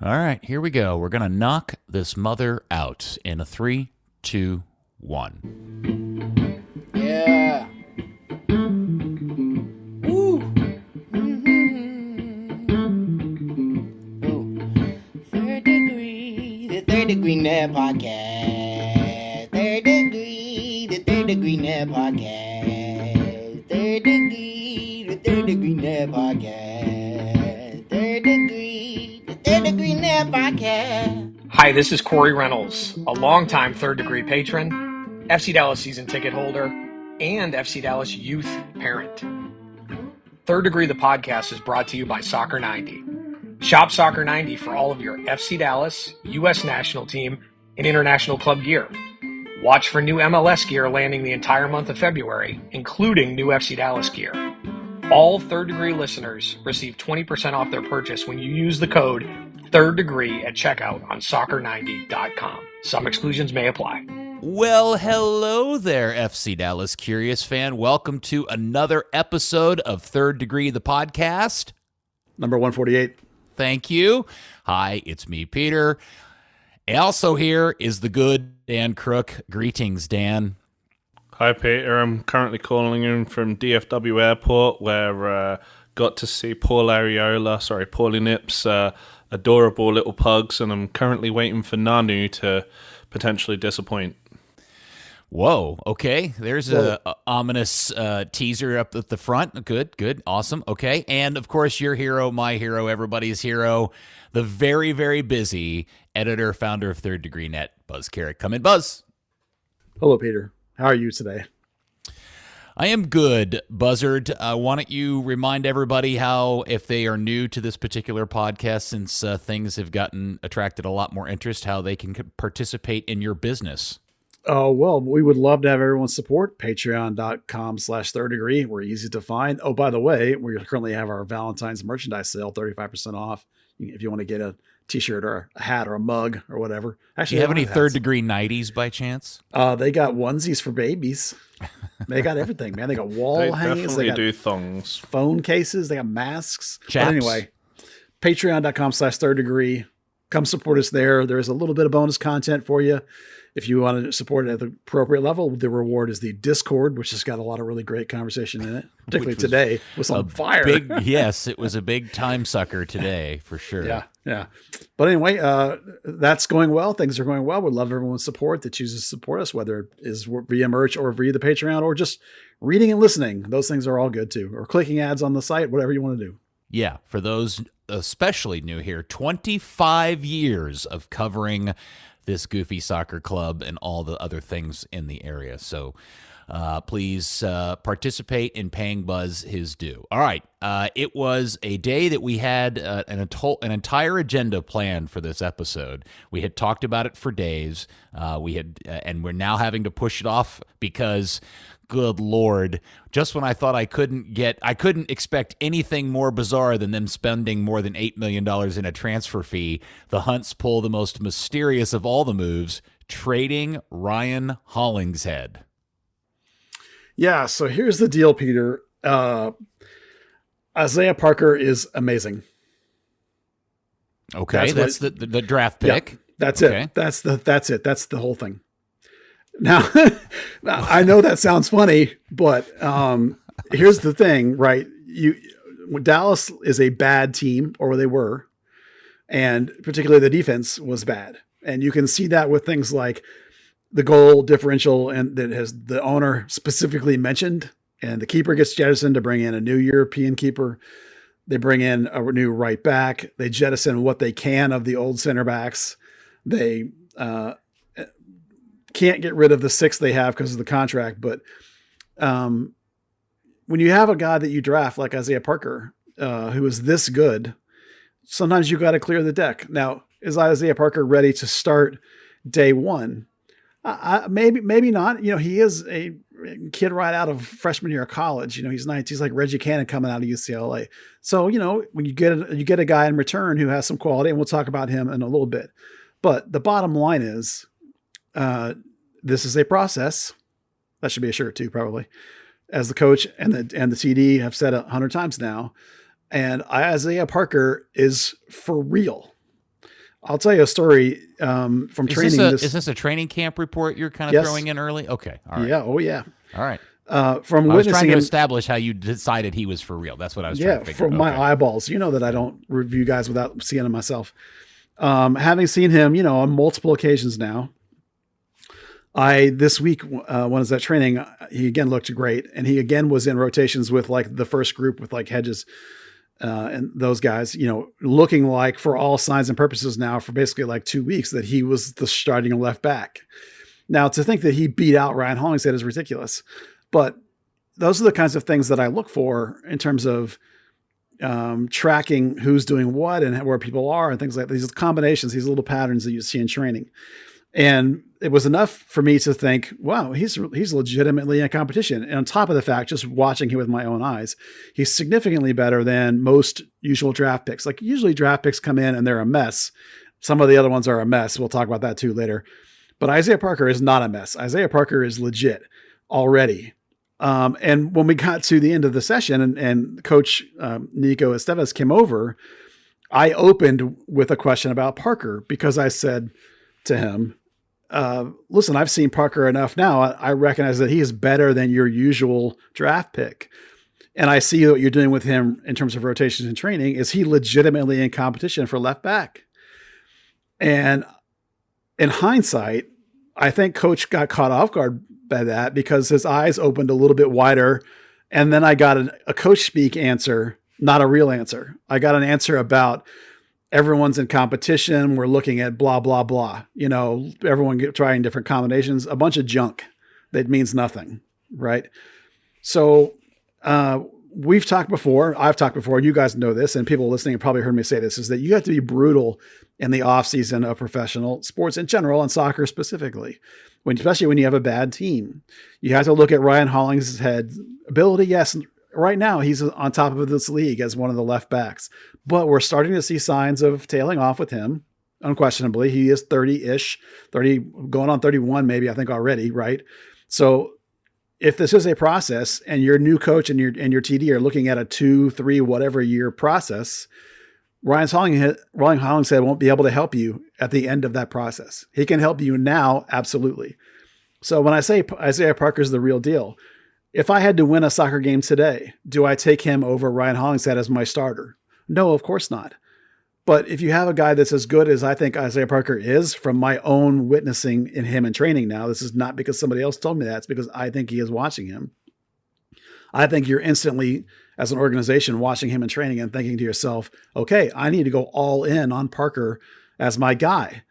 All right, here we go. We're going to knock this mother out in a 3, 2, 1. Yeah. Woo. Ooh. Third Degree, the Third Degree Net Podcast. Third Degree, the Third Degree Net Podcast. Third Degree, the Third Degree Net Podcast. Third Degree, the Third Degree Net Podcast. Hi, this is Corey Reynolds, a longtime Third Degree patron, FC Dallas season ticket holder, and FC Dallas youth parent. Third Degree, the podcast, is brought to you by Soccer 90. Shop Soccer 90 for all of your FC Dallas, U.S. national team, and international club gear. Watch for new MLS gear landing the entire month of February, including new FC Dallas gear. All Third Degree listeners receive 20% off their purchase when you use the code Third Degree at checkout on soccer90.com. Some exclusions may apply. Well, hello there, FC Dallas Curious fan. Welcome to another episode of Third Degree, the podcast. Number 148. Thank you. Hi, it's me, Peter. Also here is the good Dan Crooke. Greetings, Dan. Hi, Peter. I'm currently calling in from DFW Airport, where got to see Paulie Nip's adorable little pugs, and I'm currently waiting for Nanu to potentially disappoint. Whoa, okay. There's a ominous teaser up at the front. Good, awesome. Okay, and of course your hero, my hero, everybody's hero, the very, very busy editor, founder of Third Degree Net, Buzz Carrick. Come in, Buzz. Hello, Peter. How are you today? I am good, Buzzard. Why don't you remind everybody how, if they are new to this particular podcast, since things have attracted a lot more interest, how they can participate in your business? Oh, well, we would love to have everyone's support. Patreon.com/third degree. We're easy to find. Oh, by the way, we currently have our Valentine's merchandise sale, 35% off. If you want to get a t-shirt or a hat or a mug or whatever. Actually, do you have any Third Degree 90s by chance? They got onesies for babies. They got everything, man. They got wall They hangings. definitely They got do thongs. phone cases. They got masks. Chaps. But anyway, patreon.com/third degree. Come support us there. There's a little bit of bonus content for you. If you want to support it at the appropriate level, the reward is the Discord, which has got a lot of really great conversation in it, particularly today. It was on fire. Yes, it was a big time sucker today, for sure. Yeah. But anyway, that's going well. Things are going well. We'd love everyone's support that chooses to support us, whether it is via merch or via the Patreon or just reading and listening. Those things are all good too. Or clicking ads on the site, whatever you want to do. Yeah, for those especially new here, 25 years of covering this goofy soccer club and all the other things in the area. So please participate in paying Buzz his due. All right. It was a day that we had an entire agenda planned for this episode. We had talked about it for days. And we're now having to push it off because, good Lord, just when I thought I couldn't expect anything more bizarre than them spending more than $8 million in a transfer fee, the Hunts pull the most mysterious of all the moves, trading Ryan Hollingshead. Yeah, so here's the deal, Peter. Isaiah Parker is amazing. Okay, that's the draft pick. Yeah, that's okay. it. That's it. That's the whole thing. Now, I know that sounds funny, but here's the thing, right? Dallas is a bad team, or they were, and particularly the defense was bad. And you can see that with things like the goal differential, and that has the owner specifically mentioned, and the keeper gets jettisoned to bring in a new European keeper. They bring in a new right back. They jettison what they can of the old center backs. They can't get rid of the 6 they have because of the contract. But when you have a guy that you draft like Isaiah Parker, who is this good, sometimes you got to clear the deck. Now, is Isaiah Parker ready to start day one? Maybe not. He is a kid right out of freshman year of college. He's nice. He's like Reggie Cannon coming out of UCLA. So, when you get a guy in return who has some quality, and we'll talk about him in a little bit. But the bottom line is, this is a process. That should be a shirt too, probably, as the coach and the TD have said 100 times now. And Isaiah Parker is for real. I'll tell you a story from training. Is this a training camp report you're kind of throwing in early? Okay. All right. Yeah. Oh, yeah. All right. From I was trying witnessing to him, establish how you decided he was for real. That's what I was trying to figure from out. my eyeballs. You know that I don't review guys without seeing them myself. Having seen him, on multiple occasions now, this week, when I was at training, he again looked great. And he again was in rotations with like the first group with like Hedges and those guys, looking like for all signs and purposes now for basically like 2 weeks that he was the starting left back. Now, to think that he beat out Ryan Hollingshead is ridiculous. But those are the kinds of things that I look for in terms of tracking who's doing what and where people are and things like these combinations, these little patterns that you see in training. And it was enough for me to think, wow, he's legitimately in competition. And on top of the fact, just watching him with my own eyes, he's significantly better than most usual draft picks. Like usually draft picks come in and they're a mess. Some of the other ones are a mess. We'll talk about that too later. But Isaiah Parker is not a mess. Isaiah Parker is legit already. And when we got to the end of the session and Coach Nico Esteves came over, I opened with a question about Parker because I said to him, listen, I've seen Parker enough now. I recognize that he is better than your usual draft pick. And I see what you're doing with him in terms of rotations and training. Is he legitimately in competition for left back? And in hindsight, I think Coach got caught off guard by that because his eyes opened a little bit wider. And then I got a coach speak answer, not a real answer. I got an answer about everyone's in competition. We're looking at blah, blah, blah. Everyone trying different combinations, a bunch of junk that means nothing. Right. So we've talked before. I've talked before. You guys know this, and people listening have probably heard me say this, is that you have to be brutal in the off season of professional sports in general and soccer specifically, especially when you have a bad team. You have to look at Ryan Hollingshead's ability. Yes, right now he's on top of this league as one of the left backs, but we're starting to see signs of tailing off with him. Unquestionably, he is 30-ish, 30 going on 31 maybe, I think already, right? So if this is a process and your new coach and your TD are looking at a 2, 3, whatever year process, Ryan Hollingshead won't be able to help you at the end of that process. He can help you now, absolutely. So when I say Isaiah Parker's the real deal, if I had to win a soccer game today, do I take him over Ryan Hollingshead as my starter? No, of course not. But if you have a guy that's as good as I think Isaiah Parker is from my own witnessing in him and training now, this is not because somebody else told me that. It's because I think he is watching him. I think you're instantly, as an organization, watching him in training and thinking to yourself, okay, I need to go all in on Parker as my guy.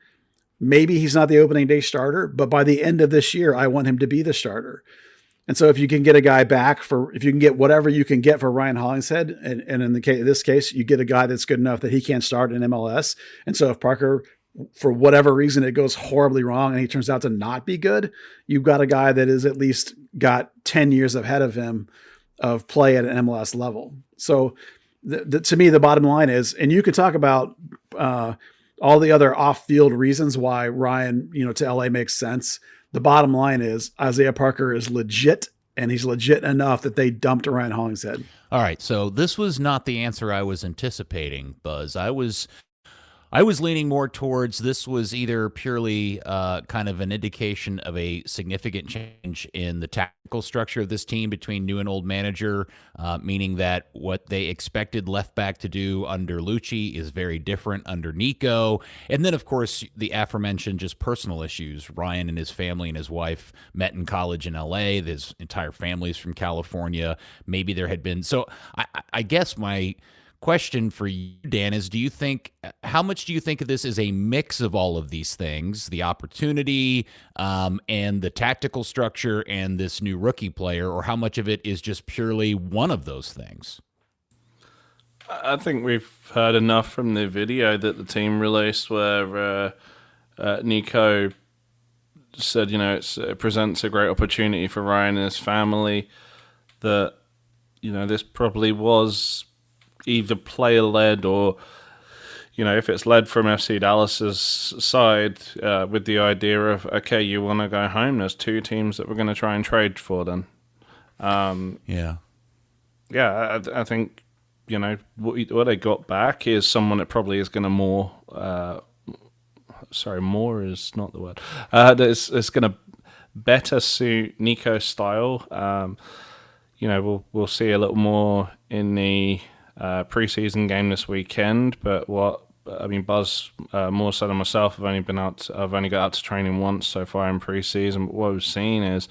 Maybe he's not the opening day starter, but by the end of this year, I want him to be the starter. And so if you can get a guy back if you can get whatever you can get for Ryan Hollingshead, and in this case, you get a guy that's good enough that he can't start in MLS. And so if Parker, for whatever reason, it goes horribly wrong and he turns out to not be good, you've got a guy that is at least got 10 years ahead of him of play at an MLS level. So to me, the bottom line is, and you could talk about all the other off-field reasons why Ryan, to LA makes sense. The bottom line is Isaiah Parker is legit, and he's legit enough that they dumped Ryan Hollingshead. All right, so this was not the answer I was anticipating, Buzz. I was leaning more towards this was either purely kind of an indication of a significant change in the tactical structure of this team between new and old manager, meaning that what they expected left back to do under Lucci is very different under Nico. And then, of course, the aforementioned just personal issues. Ryan and his family and his wife met in college in L.A. His entire family's from California. Maybe there had been. So I guess my question for you, Dan, is how much do you think of this as a mix of all of these things, the opportunity and the tactical structure and this new rookie player, or how much of it is just purely one of those things? I think we've heard enough from the video that the team released where Nico said, it presents a great opportunity for Ryan and his family, that, this probably was either player-led or, if it's led from FC Dallas's side with the idea of, okay, you want to go home, there's two teams that we're going to try and trade for then. Yeah, I think, what they got back is someone that probably is going to more more is not the word. It's going to better suit Nico's style. We'll see a little more in the preseason game this weekend. But Buzz, more so than myself, I've only got out to training once so far in preseason. But what we've seen is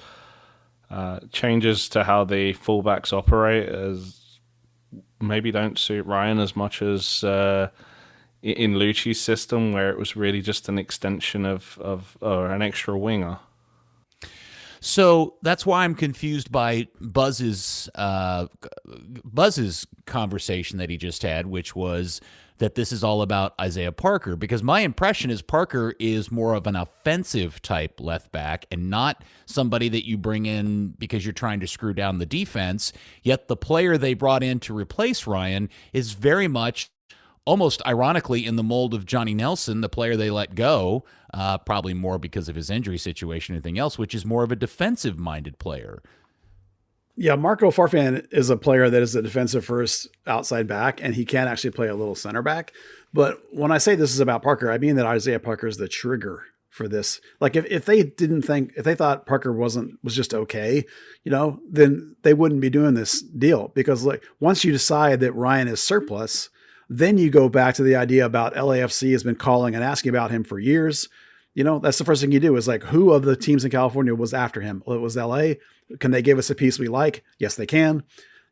changes to how the fullbacks operate as maybe don't suit Ryan as much as in Lucci's system, where it was really just an extension of or an extra winger. So that's why I'm confused by Buzz's conversation that he just had, which was that this is all about Isaiah Parker, because my impression is Parker is more of an offensive type left back and not somebody that you bring in because you're trying to screw down the defense. Yet the player they brought in to replace Ryan is very much, almost ironically, in the mold of Johnny Nelson, the player they let go, probably more because of his injury situation and anything else, which is more of a defensive-minded player. Yeah, Marco Farfan is a player that is a defensive first outside back, and he can actually play a little center back. But when I say this is about Parker, I mean that Isaiah Parker is the trigger for this. Like if they thought Parker was just okay, then they wouldn't be doing this deal, because like once you decide that Ryan is surplus, then you go back to the idea about LAFC has been calling and asking about him for years. That's the first thing you do is like, who of the teams in California was after him? Well, it was LA. Can they give us a piece we like? Yes, they can.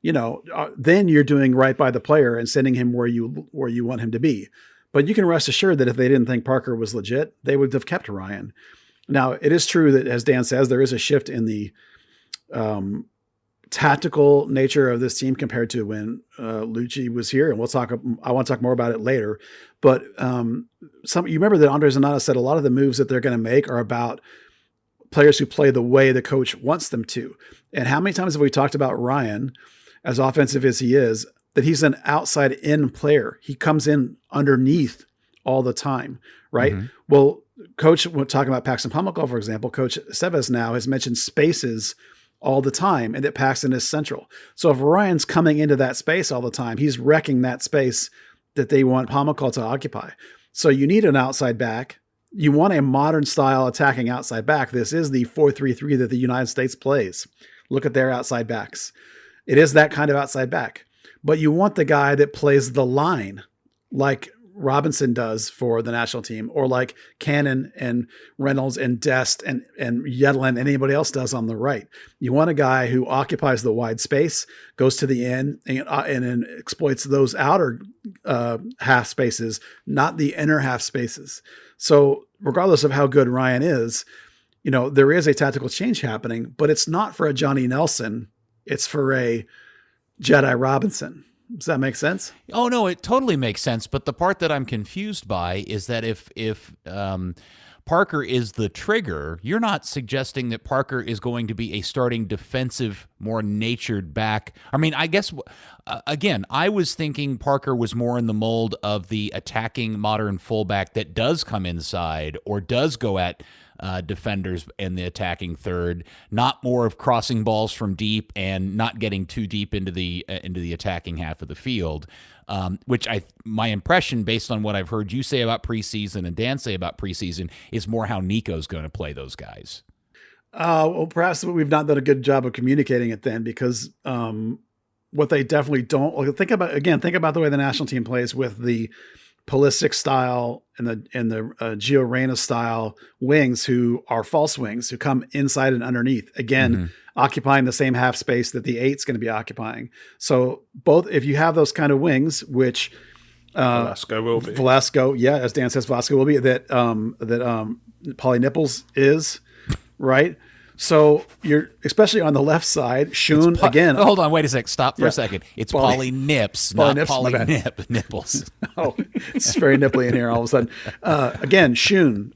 Then you're doing right by the player and sending him where you want him to be. But you can rest assured that if they didn't think Parker was legit, they would have kept Ryan. Now, it is true that, as Dan says, there is a shift in the tactical nature of this team compared to when Lucci was here, and I want to talk more about it later. But you remember that Andre Zanata said a lot of the moves that they're going to make are about players who play the way the coach wants them to. And how many times have we talked about Ryan, as offensive as he is, that he's an outside in player? He comes in underneath all the time, right? Mm-hmm. Well, coach, when talking about Paxton Pomykal, for example, Coach Seves now has mentioned spaces all the time, and that Paxton is central. So if Ryan's coming into that space all the time, he's wrecking that space that they want Pomykal to occupy. So you need an outside back. You want a modern style attacking outside back. This is the 4-3-3 that the United States plays. Look at their outside backs. It is that kind of outside back. But you want the guy that plays the line like Robinson does for the national team, or like Cannon and Reynolds and Dest and Yedlin and anybody else does on the right. You want a guy who occupies the wide space, goes to the end, and exploits those outer half spaces, not the inner half spaces. So regardless of how good Ryan is, there is a tactical change happening, but it's not for a Johnny Nelson. It's for a Jedi Robinson. Does that make sense? Oh, no, it totally makes sense. But the part that I'm confused by is that if Parker is the trigger, you're not suggesting that Parker is going to be a starting defensive, more natured back. I mean, I guess, again, I was thinking Parker was more in the mold of the attacking modern fullback that does come inside or does go at defenders in the attacking third, not more of crossing balls from deep and not getting too deep into the attacking half of the field, which my impression, based on what I've heard you say about preseason and Dan say about preseason, is more how Nico's going to play those guys. Well, perhaps we've not done a good job of communicating it then, because what they definitely don't think about the way the national team plays with the Pulisic style and the Gio Reyna style wings, who are false wings, who come inside and underneath, again, occupying the same half space that the 8's going to be occupying. So if you have those kind of wings, which Velasco will be. Velasco, yeah, as Dan says, Velasco will be, that Polly Nipples is, right? So you're, especially on the left side, Schoon again. Hold on, wait a sec. Stop for a second. It's Polly Nips, not Polly Nipples. Oh, it's very nipply in here all of a sudden. Again, Schoon,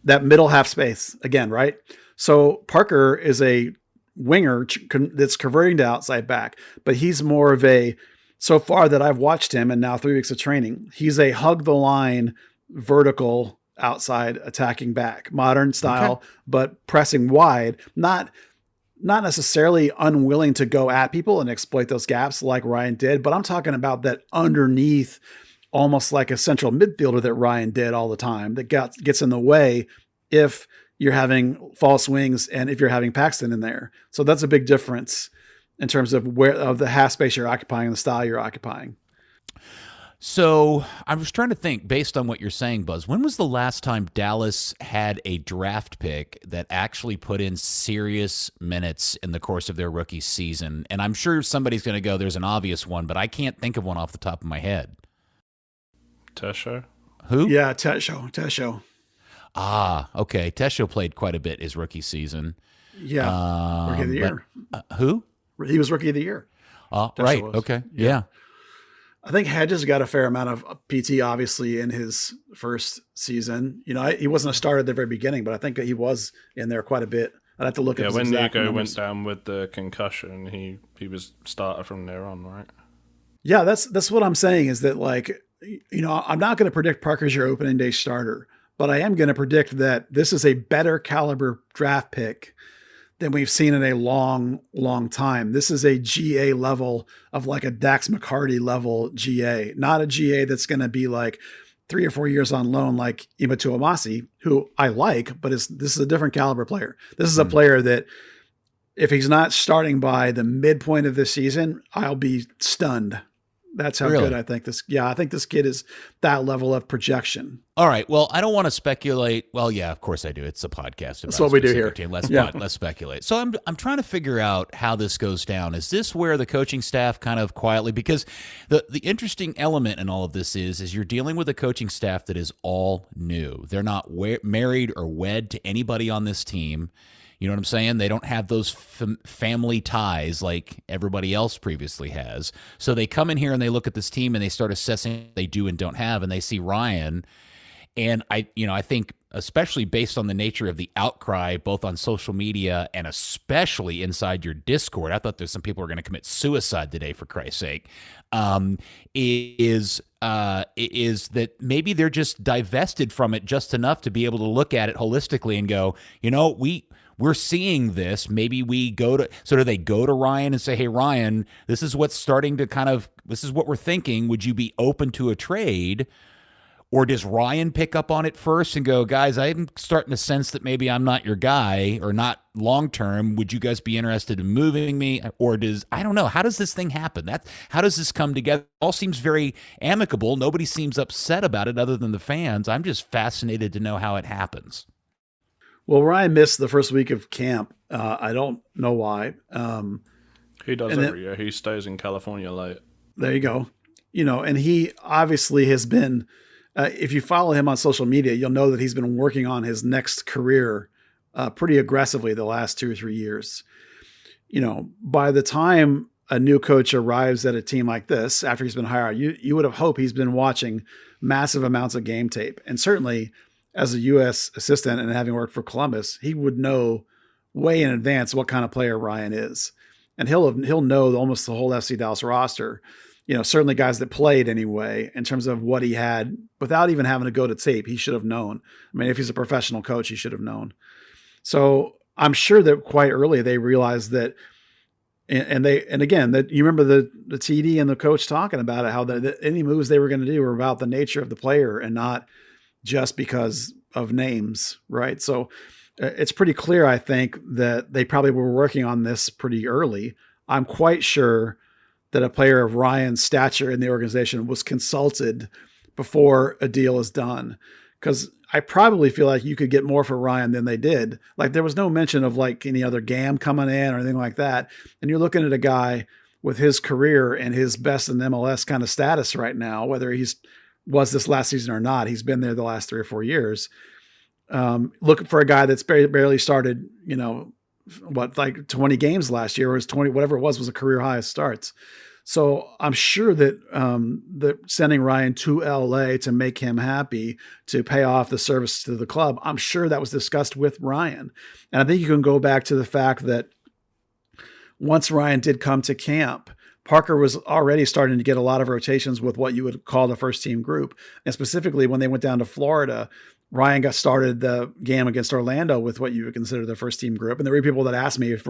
that middle half space again, right? So Parker is a winger that's converting to outside back, but he's more of so far that I've watched him, and now 3 weeks of training, he's a hug the line, vertical outside attacking back, modern style, but pressing wide, not necessarily unwilling to go at people and exploit those gaps like Ryan did, but I'm talking about that underneath almost like a central midfielder that Ryan did all the time that gets in the way if you're having false wings and if you're having Paxton in there. So that's a big difference in terms of the half space you're occupying and the style you're occupying. So I was trying to think, based on what you're saying, Buzz, when was the last time Dallas had a draft pick that actually put in serious minutes in the course of their rookie season? And I'm sure somebody's going to go, there's an obvious one, but I can't think of one off the top of my head. Tesho? Who? Yeah, Tesho. Ah, okay. Tesho played quite a bit his rookie season. Yeah, Rookie of the Year. Who? He was Rookie of the Year. Right, was. okay, yeah. I think Hedges got a fair amount of PT, obviously, in his first season. He wasn't a starter at the very beginning, but I think that he was in there quite a bit. I'd have to look at his when exact Hugo numbers. went down with the concussion, he was starter from there on, right? Yeah, that's what I'm saying is that, like, I'm not going to predict Parker's your opening day starter, but I am going to predict that this is a better caliber draft pick than we've seen in a long, long time. This is a GA level of like a Dax McCarty level GA, not a GA that's going to be like 3 or 4 years on loan like Imatu Amasi, who I like, but this is a different caliber player. This is a player that if he's not starting by the midpoint of this season, I'll be stunned. That's how good I think this. Yeah, I think this kid is that level of projection. All right. Well, I don't want to speculate. Well, yeah, of course I do. It's a podcast. That's what we do here. Team. Let's speculate. So I'm trying to figure out how this goes down. Is this where the coaching staff kind of quietly, because the interesting element in all of this is you're dealing with a coaching staff that is all new. They're not married or wed to anybody on this team. You know what I'm saying? They don't have those family ties like everybody else previously has. So they come in here and they look at this team and they start assessing what they do and don't have, and they see Ryan. And I think especially based on the nature of the outcry, both on social media and especially inside your Discord, I thought there's some people who are going to commit suicide today, for Christ's sake, is that maybe they're just divested from it just enough to be able to look at it holistically and go, we're seeing this. Maybe we do they go to Ryan and say, hey, Ryan, this is what's starting to this is what we're thinking. Would you be open to a trade? Or does Ryan pick up on it first and go, guys, I'm starting to sense that maybe I'm not your guy or not long-term. Would you guys be interested in moving me? Or I don't know. How does this thing happen? How does this come together? It all seems very amicable. Nobody seems upset about it other than the fans. I'm just fascinated to know how it happens. Well, Ryan missed the first week of camp. I don't know why. He does every year. He stays in California late. There you go. And he obviously has been, if you follow him on social media, you'll know that he's been working on his next career pretty aggressively the last 2 or 3 years. By the time a new coach arrives at a team like this, after he's been hired, you would have hoped he's been watching massive amounts of game tape. And certainly as a U.S. assistant and having worked for Columbus, he would know way in advance what kind of player Ryan is. And he'll know almost the whole FC Dallas roster, certainly guys that played anyway, in terms of what he had without even having to go to tape. He should have known. I mean, if he's a professional coach, he should have known. So I'm sure that quite early they realized that, and again, that you remember the TD and the coach talking about it, how any moves they were going to do were about the nature of the player and not just because of names, right? So it's pretty clear, I think, that they probably were working on this pretty early. I'm quite sure that a player of Ryan's stature in the organization was consulted before a deal is done, because I probably feel like you could get more for Ryan than they did. Like, there was no mention of like any other GAM coming in or anything like that. And you're looking at a guy with his career and his best in MLS kind of status right now, whether was this last season or not. He's been there the last 3 or 4 years. Looking for a guy that's barely started, 20 games last year, or his 20, whatever it was a career high of starts. So I'm sure that sending Ryan to LA to make him happy, to pay off the service to the club, I'm sure that was discussed with Ryan. And I think you can go back to the fact that once Ryan did come to camp, Parker was already starting to get a lot of rotations with what you would call the first team group. And specifically when they went down to Florida, Ryan got started the game against Orlando with what you would consider the first team group. And there were people that asked me if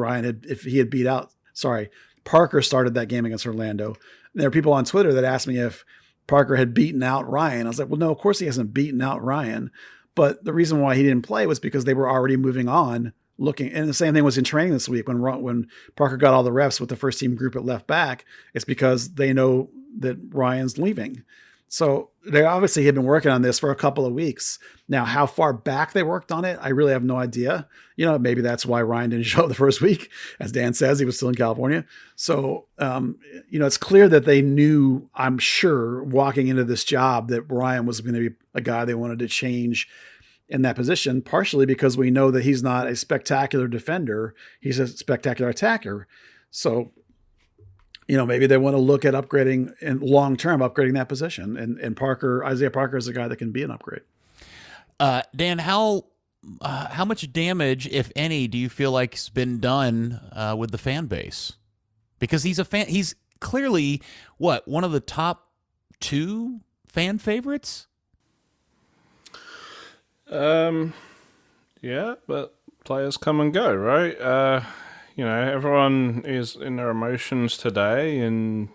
Parker started that game against Orlando. And there are people on Twitter that asked me if Parker had beaten out Ryan. I was like, well, no, of course he hasn't beaten out Ryan. But the reason why he didn't play was because they were already moving on, looking. And the same thing was in training this week when Parker got all the reps with the first team group at left back. It's because they know that Ryan's leaving. So they obviously had been working on this for a couple of weeks. Now, how far back they worked on it, I really have no idea. Maybe that's why Ryan didn't show up the first week. As Dan says, he was still in California. So, it's clear that they knew, I'm sure, walking into this job that Ryan was going to be a guy they wanted to change in that position, partially because we know that he's not a spectacular defender. He's a spectacular attacker. So, maybe they want to look at upgrading and long-term upgrading that position. And Isaiah Parker is a guy that can be an upgrade. Dan, how much damage, if any, do you feel like has been done with the fan base? Because he's clearly one of the top 2 fan favorites. Yeah, but players come and go, right? Everyone is in their emotions today, and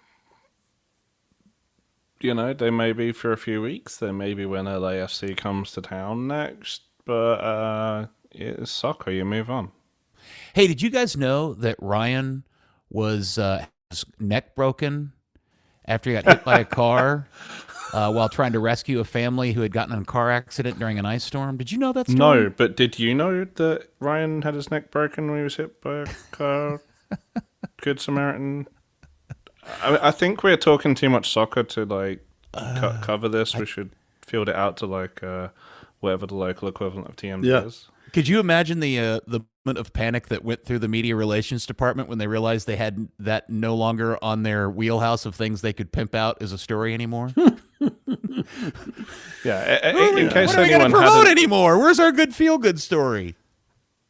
they may be for a few weeks. They may be when LAFC comes to town next, but it's soccer. You move on. Hey, did you guys know that Ryan was his neck broken after he got hit by a car while trying to rescue a family who had gotten in a car accident during an ice storm? Did you know that story? No, but did you know that Ryan had his neck broken when he was hit by a car? Good Samaritan. I think we're talking too much soccer to cover this. We should field it out to whatever the local equivalent of TMZ is. Could you imagine the moment of panic that went through the media relations department when they realized they had that no longer on their wheelhouse of things they could pimp out as a story anymore? Yeah, in case what are we going to promote anymore? Where's our good feel-good story?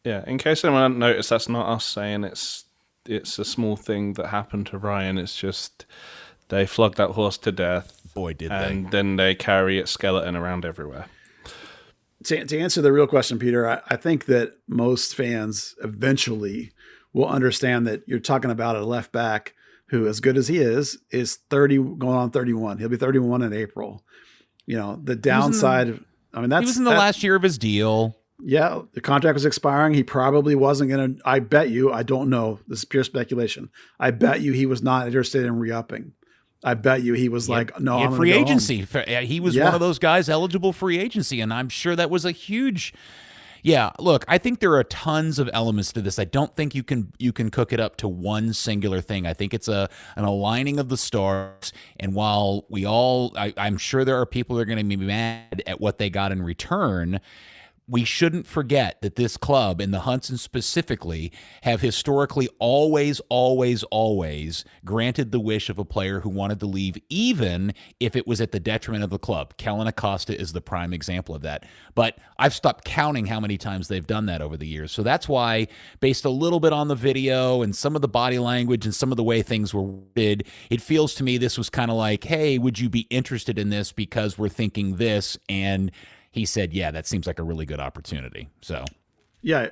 Yeah, in case anyone hadn't noticed, that's not us saying it's a small thing that happened to Ryan. It's just they flogged that horse to death. Boy, did they. And then they carry its skeleton around everywhere. To answer the real question, Peter, I think that most fans eventually will understand that you're talking about a left back who, as good as he is 30 going on 31. He'll be 31 in April. The downside, he was in the last year of his deal. Yeah, the contract was expiring. He probably wasn't going to, I bet you, I don't know, this is pure speculation. I bet you he was not interested in re-upping. I bet you he was like, no, I'm free agency. He was one of those guys eligible free agency, and I'm sure that was a huge. Yeah, look, I think there are tons of elements to this. I don't think you can cook it up to one singular thing. I think it's an aligning of the stars. And while I'm sure there are people that are going to be mad at what they got in return, we shouldn't forget that this club, and the Huntons specifically, have historically always granted the wish of a player who wanted to leave, even if it was at the detriment of the club. Kellen Costa is the prime example of that. But I've stopped counting how many times they've done that over the years. So that's why, based a little bit on the video and some of the body language and some of the way things were worded, it feels to me this was kind of like, hey, would you be interested in this because we're thinking this? And he said, yeah, that seems like a really good opportunity. So, yeah,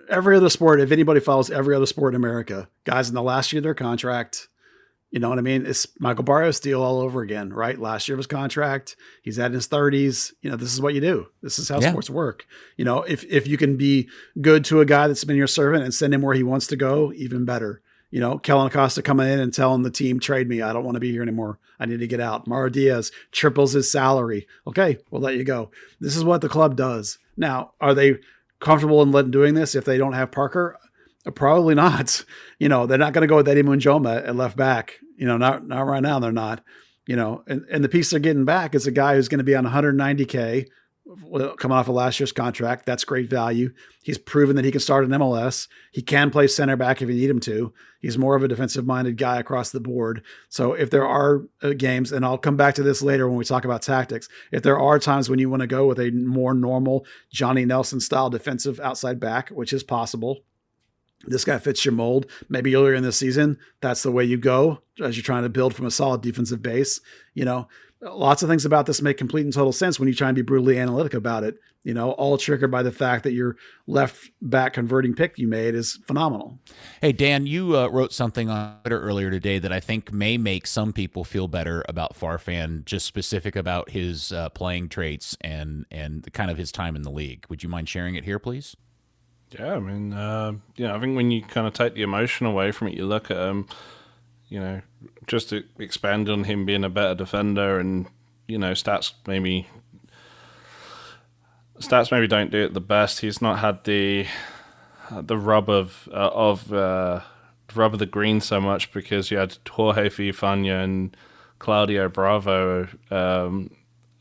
every other sport, if anybody follows every other sport in America, guys in the last year of their contract, you know what I mean? It's Michael Barrios deal all over again, right? Last year of his contract, he's at his 30s. This is what you do. This is how sports work. If you can be good to a guy that's been your servant and send him where he wants to go, even better. Kellen Costa coming in and telling the team, trade me. I don't want to be here anymore. I need to get out. Mauro Diaz triples his salary. Okay, we'll let you go. This is what the club does. Now, are they comfortable in doing this if they don't have Parker? Probably not. They're not going to go with Eddie Munjoma at left back. Not right now. They're not. And the piece they're getting back is a guy who's going to be on 190K coming off of last year's contract. That's great value. He's proven that he can start in MLS. He can play center back if you need him to. He's more of a defensive-minded guy across the board. So if there are games, and I'll come back to this later when we talk about tactics, if there are times when you want to go with a more normal Johnny Nelson-style defensive outside back, which is possible, this guy fits your mold. Maybe earlier in the season, that's the way you go as you're trying to build from a solid defensive base. lots of things about this make complete and total sense when you try and be brutally analytic about it. All triggered by the fact that your left back converting pick you made is phenomenal. Hey, Dan, you wrote something on Twitter earlier today that I think may make some people feel better about Farfan, just specific about his playing traits and kind of his time in the league. Would you mind sharing it here, please? Yeah, I mean, I think when you kind of take the emotion away from it, you look at him, just to expand on him being a better defender and, stats maybe don't do it the best. He's not had the rub of the green so much because you had Jorge Villafana and Claudio Bravo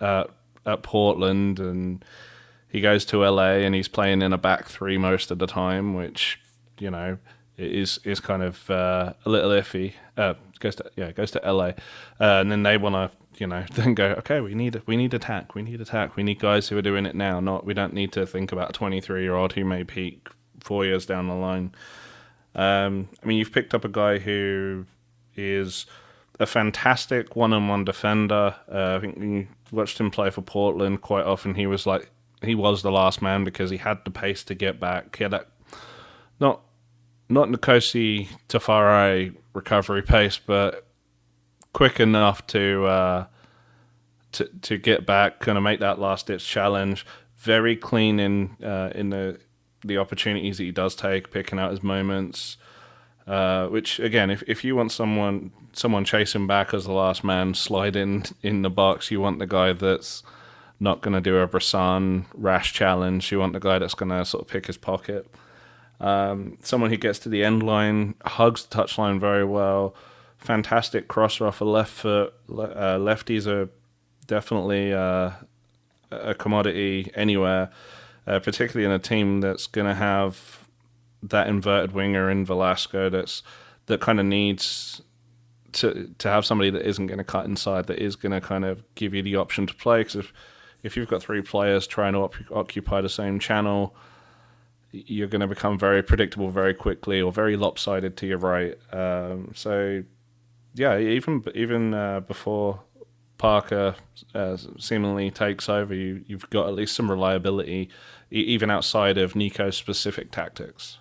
at Portland, and he goes to LA and he's playing in a back three most of the time, which is kind of a little iffy. Goes to LA, and then they want to then go, okay, we need attack, we need guys who are doing it now. We don't need to think about a 23-year-old who may peak 4 years down the line. I mean, you've picked up a guy who is a fantastic one-on-one defender. I think when you watched him play for Portland quite often, he was the last man because he had the pace to get back. He had that not Nkosi Tafare recovery pace, but quick enough to get back, kind of make that last ditch challenge. Very clean in the opportunities that he does take, picking out his moments. Which again, if you want someone chasing back as the last man, slide in the box. You want the guy that's not going to do a Bressan rash challenge. You want the guy that's going to sort of pick his pocket. Someone who gets to the end line, hugs the touchline very well. Fantastic crosser off a left foot. Lefties are definitely a commodity anywhere, particularly in a team that's going to have that inverted winger in Velasco that kind of needs to have somebody that isn't going to cut inside, that is going to kind of give you the option to play. Because if you've got three players trying to occupy the same channel, you're going to become very predictable very quickly, or very lopsided to your right. So, yeah, even before Parker seemingly takes over, you've got at least some reliability, even outside of Nico's specific tactics.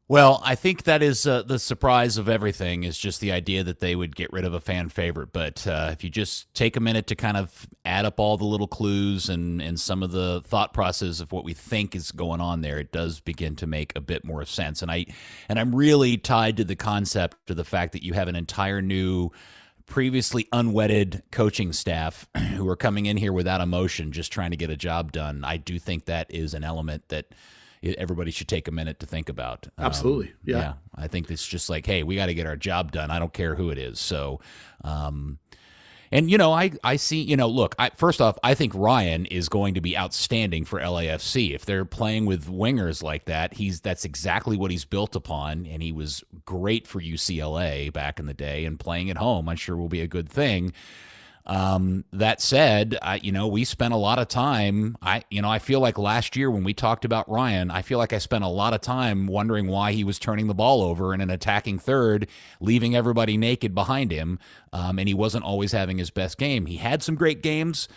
Well, I think that is the surprise of everything, is just the idea that they would get rid of a fan favorite. But if you just take a minute to kind of add up all the little clues and some of the thought process of what we think is going on there, it does begin to make a bit more sense. And I'm really tied to the concept of the fact that you have an entire new, previously unwedded coaching staff who are coming in here without emotion, just trying to get a job done. I do think that is an element that everybody should take a minute to think about. Absolutely. Yeah. I think it's just like, hey, we got to get our job done. I don't care who it is. So, I see, look, first off, I think Ryan is going to be outstanding for LAFC. If they're playing with wingers like that, that's exactly what he's built upon. And he was great for UCLA back in the day, and playing at home, I'm sure will be a good thing. That said, we spent a lot of time. I feel like last year when we talked about Ryan, I feel like I spent a lot of time wondering why he was turning the ball over in an attacking third, leaving everybody naked behind him. And he wasn't always having his best game. He had some great games,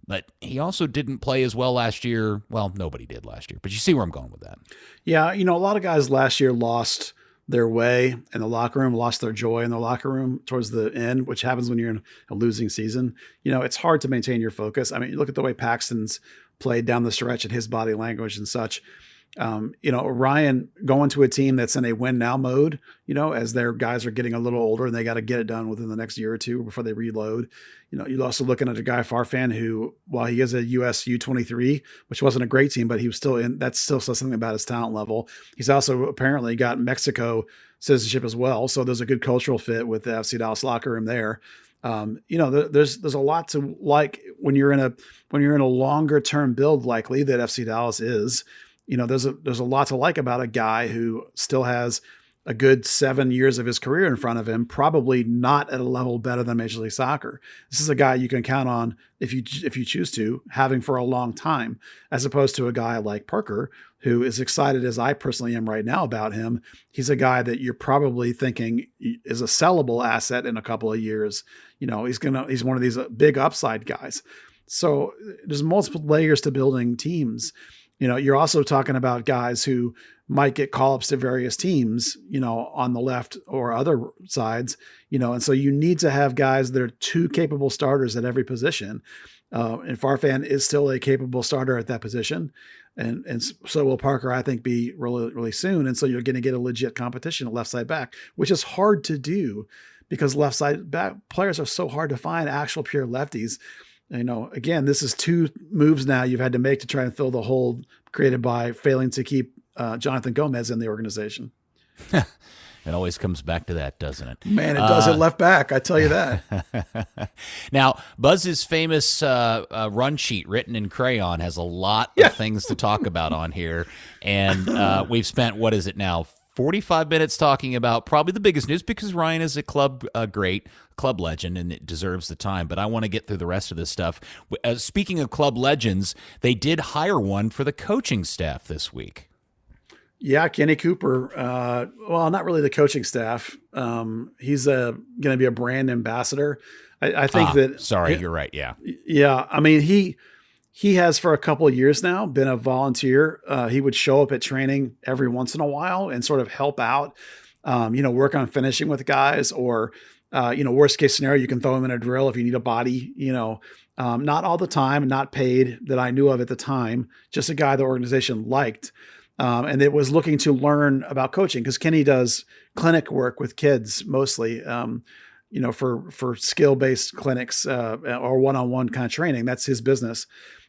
but he also didn't play as well last year. Well, nobody did last year, but you see where I'm going with that. Yeah. A lot of guys last year lost their way in the locker room, lost their joy in the locker room towards the end, which happens when you're in a losing season. It's hard to maintain your focus. I mean, look at the way Paxton's played down the stretch and his body language and such. Ryan going to a team that's in a win now mode, as their guys are getting a little older and they got to get it done within the next year or two before they reload. You're also looking at a guy Farfan who, while he is a US U23, which wasn't a great team, but he was still in, that still says something about his talent level. He's also apparently got Mexico citizenship as well. So there's a good cultural fit with the FC Dallas locker room there. There's a lot to like when you're in a longer term build, likely that FC Dallas is. There's a lot to like about a guy who still has a good 7 years of his career in front of him, probably not at a level better than Major League Soccer. This is a guy you can count on if you choose to, having for a long time, as opposed to a guy like Parker, who is excited as I personally am right now about him. He's a guy that you're probably thinking is a sellable asset in a couple of years. You know, he's one of these big upside guys. So there's multiple layers to building teams. You know, you're also talking about guys who might get call-ups to various teams, you know, on the left or other sides, you know, and so you need to have guys that are two capable starters at every position. And Farfan is still a capable starter at that position. And so will Parker, I think, be really, really soon. And so you're going to get a legit competition at left side back, which is hard to do because left side back players are so hard to find, actual pure lefties. You know, again, this is 2 moves now you've had to make to try and fill the hole created by failing to keep Jonathan Gomez in the organization. It always comes back to that, doesn't it? Man, it does at left back, I tell you that. Now, Buzz's famous run sheet written in crayon has a lot of things to talk about on here. And we've spent, what is it now, 45 minutes talking about probably the biggest news because Ryan is a club great, club legend, and it deserves the time. But I want to get through the rest of this stuff. Speaking of club legends, they did hire one for the coaching staff this week. Yeah, Keeny Cooper. Well, not really the coaching staff. He's going to be a brand ambassador. I think that. Sorry, you're right. Yeah. Yeah. I mean, he has for a couple of years now been a volunteer. He would show up at training every once in a while and sort of help out, you know, work on finishing with guys or, you know, worst case scenario, you can throw him in a drill if you need a body, you know, not all the time, not paid that I knew of at the time, just a guy the organization liked. And it was looking to learn about coaching because Keeny does clinic work with kids mostly, you know, for skill-based clinics or one-on-one kind of training. That's his business.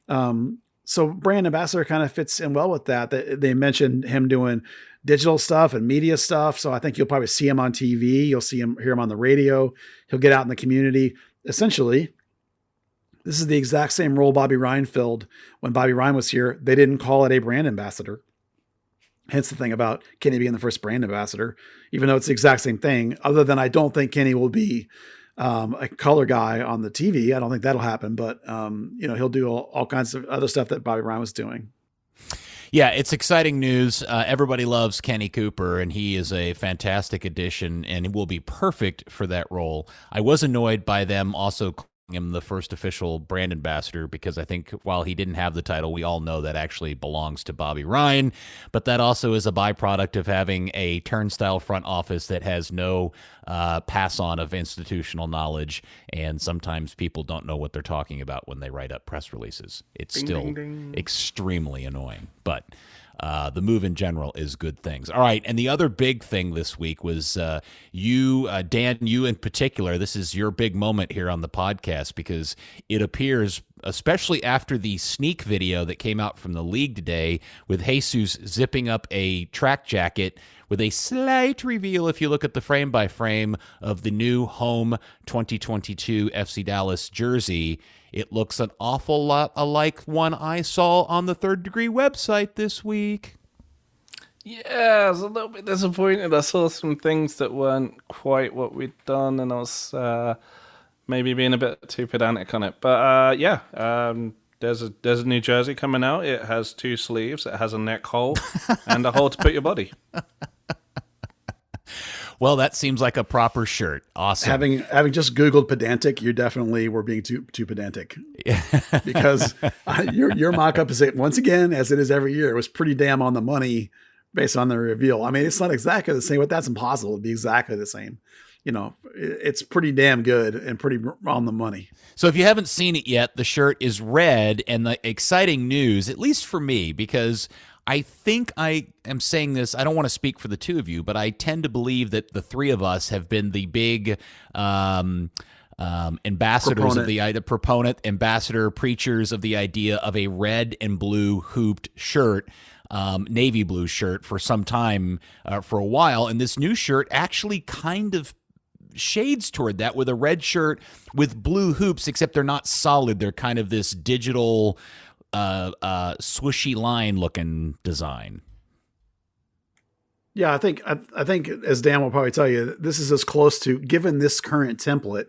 So brand ambassador kind of fits in well with that. They mentioned him doing digital stuff and media stuff. So I think you'll probably see him on TV. You'll hear him on the radio. He'll get out in the community. Essentially, this is the exact same role Bobby Ryan filled when Bobby Ryan was here. They didn't call it a brand ambassador. Hence the thing about Keeny being the first brand ambassador, even though it's the exact same thing, other than I don't think Keeny will be a color guy on the TV. I don't think that'll happen, but you know, he'll do all kinds of other stuff that Bobby Ryan was doing. Yeah, it's exciting news. Everybody loves Keeny Cooper, and he is a fantastic addition, and he will be perfect for that role. I was annoyed by them also calling him the first official brand ambassador because I think while he didn't have the title, we all know that actually belongs to Bobby Ryan, but that also is a byproduct of having a turnstile front office that has no pass on of institutional knowledge, and sometimes people don't know what they're talking about when they write up press releases. It's still extremely annoying, but the move in general is good things. All right, and the other big thing this week was you, Dan, you in particular, this is your big moment here on the podcast because it appears, especially after the sneak video that came out from the league today with Jesus zipping up a track jacket with a slight reveal, if you look at the frame-by-frame of the new home 2022 FC Dallas jersey, it looks an awful lot like one I saw on the Third Degree website this week. Yeah, I was a little bit disappointed. I saw some things that weren't quite what we'd done, and I was maybe being a bit too pedantic on it. But yeah, there's a new jersey coming out. It has 2 sleeves, it has a neck hole, and a hole to put your body. Well, that seems like a proper shirt. Awesome. Having just Googled pedantic, you definitely were being too pedantic. Because your mock-up is, once again, as it is every year, it was pretty damn on the money based on the reveal. I mean, it's not exactly the same, but that's impossible to be exactly the same. You know, it's pretty damn good and pretty on the money. So if you haven't seen it yet, the shirt is red, and the exciting news, at least for me, because I think I am saying this, I don't want to speak for the two of you, but I tend to believe that the three of us have been the big ambassadors of the idea, ambassador, preachers of the idea of a red and blue hooped shirt, navy blue shirt for some time, for a while. And this new shirt actually kind of shades toward that with a red shirt with blue hoops, except they're not solid. They're kind of this digital swooshy line looking design. Yeah, I think as Dan will probably tell you, this is as close to, given this current template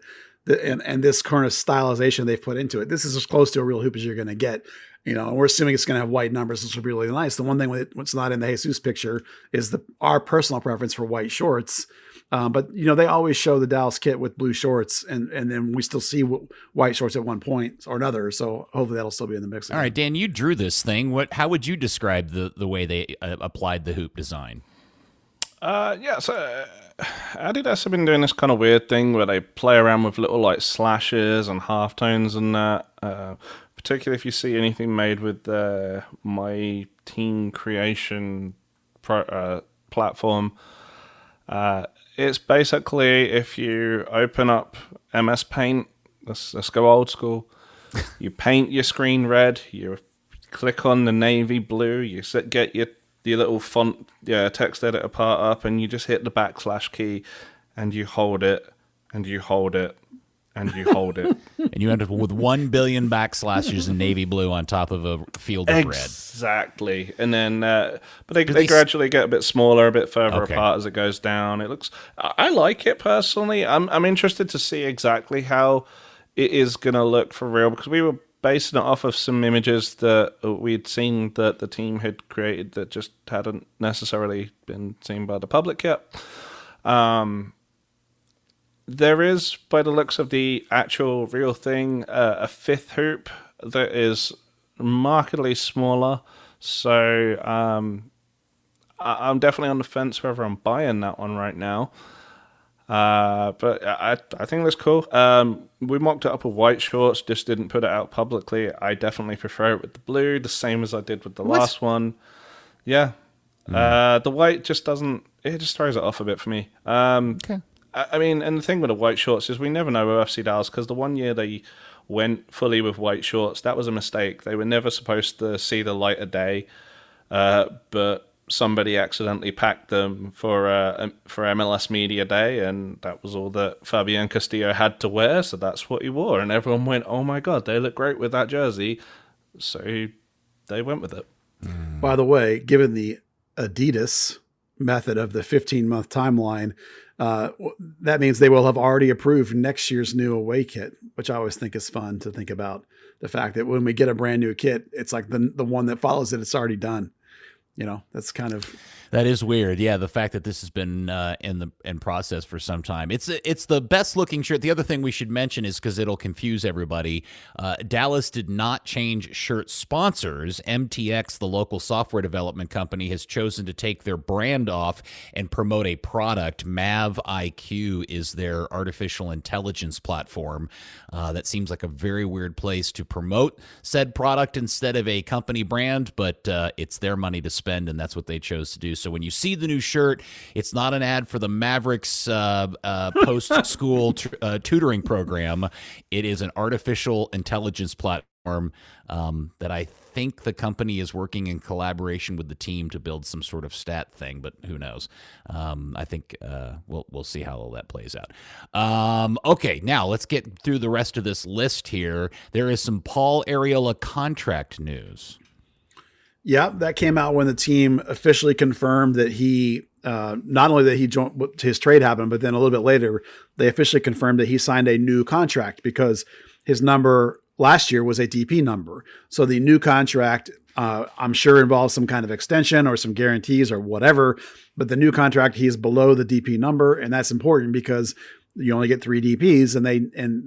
and this current stylization they've put into it, this is as close to a real hoop as you're going to get. And we're assuming it's going to have white numbers, which will be really nice. The one thing what's not in the Jesus picture is our personal preference for white shorts. But they always show the Dallas kit with blue shorts, and then we still see white shorts at one point or another. So hopefully that'll still be in the mix. All right, Dan, you drew this thing. How would you describe the way they applied the hoop design? So Adidas have been doing this kind of weird thing where they play around with little like slashes and halftones and that. Particularly if you see anything made with my team creation platform. It's basically if you open up MS Paint, let's go old school. You paint your screen red. You click on the navy blue. You get your little font text editor part up, and you just hit the / key, and you hold it, and you hold it, and you hold it. And you end up with 1 billion backslashes in navy blue on top of a field of red. Exactly. And then, but they gradually get a bit smaller, a bit further apart as it goes down. It looks, I like it personally. I'm interested to see exactly how it is going to look for real, because we were basing it off of some images that we'd seen that the team had created that just hadn't necessarily been seen by the public yet. There is, by the looks of the actual real thing, a fifth hoop that is markedly smaller. So I'm definitely on the fence whether I'm buying that one right now. But I think that's cool. We mocked it up with white shorts, just didn't put it out publicly. I definitely prefer it with the blue, the same as I did with the last one. Yeah. The white just doesn't, it just throws it off a bit for me. Okay. I mean, and the thing with the white shorts is we never know with FC Dallas, because the one year they went fully with white shorts, that was a mistake. They were never supposed to see the light of day, but somebody accidentally packed them for MLS Media Day, and that was all that Fabian Castillo had to wear, so that's what he wore. And everyone went, oh my God, they look great with that jersey. So they went with it. By the way, given the Adidas method of the 15-month timeline, that means they will have already approved next year's new away kit, which I always think is fun to think about. The fact that when we get a brand new kit, it's like the one that follows it, it's already done. That's kind of... That is weird. Yeah, the fact that this has been in process for some time. It's the best looking shirt. The other thing we should mention is, because it'll confuse everybody, Dallas did not change shirt sponsors. MTX, the local software development company, has chosen to take their brand off and promote a product. Mav IQ is their artificial intelligence platform. That seems like a very weird place to promote said product instead of a company brand, but it's their money to spend, and that's what they chose to do. So when you see the new shirt, it's not an ad for the Mavericks post-school tutoring program. It is an artificial intelligence platform that I think the company is working in collaboration with the team to build some sort of stat thing, but who knows? I think we'll see how all that plays out. Okay, now let's get through the rest of this list here. There is some Paul Ariela contract news. Yeah, that came out when the team officially confirmed that he, not only that he joined, his trade happened, but then a little bit later, they officially confirmed that he signed a new contract, because his number last year was a DP number. So the new contract, I'm sure, involves some kind of extension or some guarantees or whatever, but the new contract, he is below the DP number. And that's important because you only get 3 DPs, and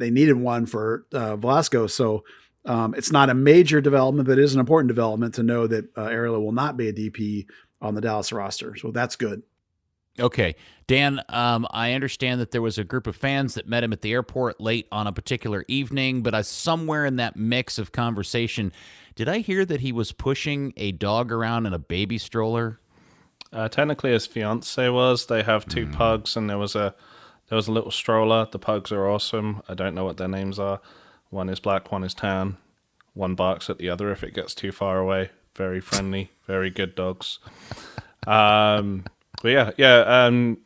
they needed one for Velasco. So it's not a major development, but it is an important development to know that Ariela will not be a DP on the Dallas roster. So that's good. Okay. Dan, I understand that there was a group of fans that met him at the airport late on a particular evening, but somewhere in that mix of conversation, did I hear that he was pushing a dog around in a baby stroller? Technically, his fiance was. They have 2 pugs, and there was a little stroller. The pugs are awesome. I don't know what their names are. One is black, one is tan. One barks at the other if it gets too far away. Very friendly, very good dogs. But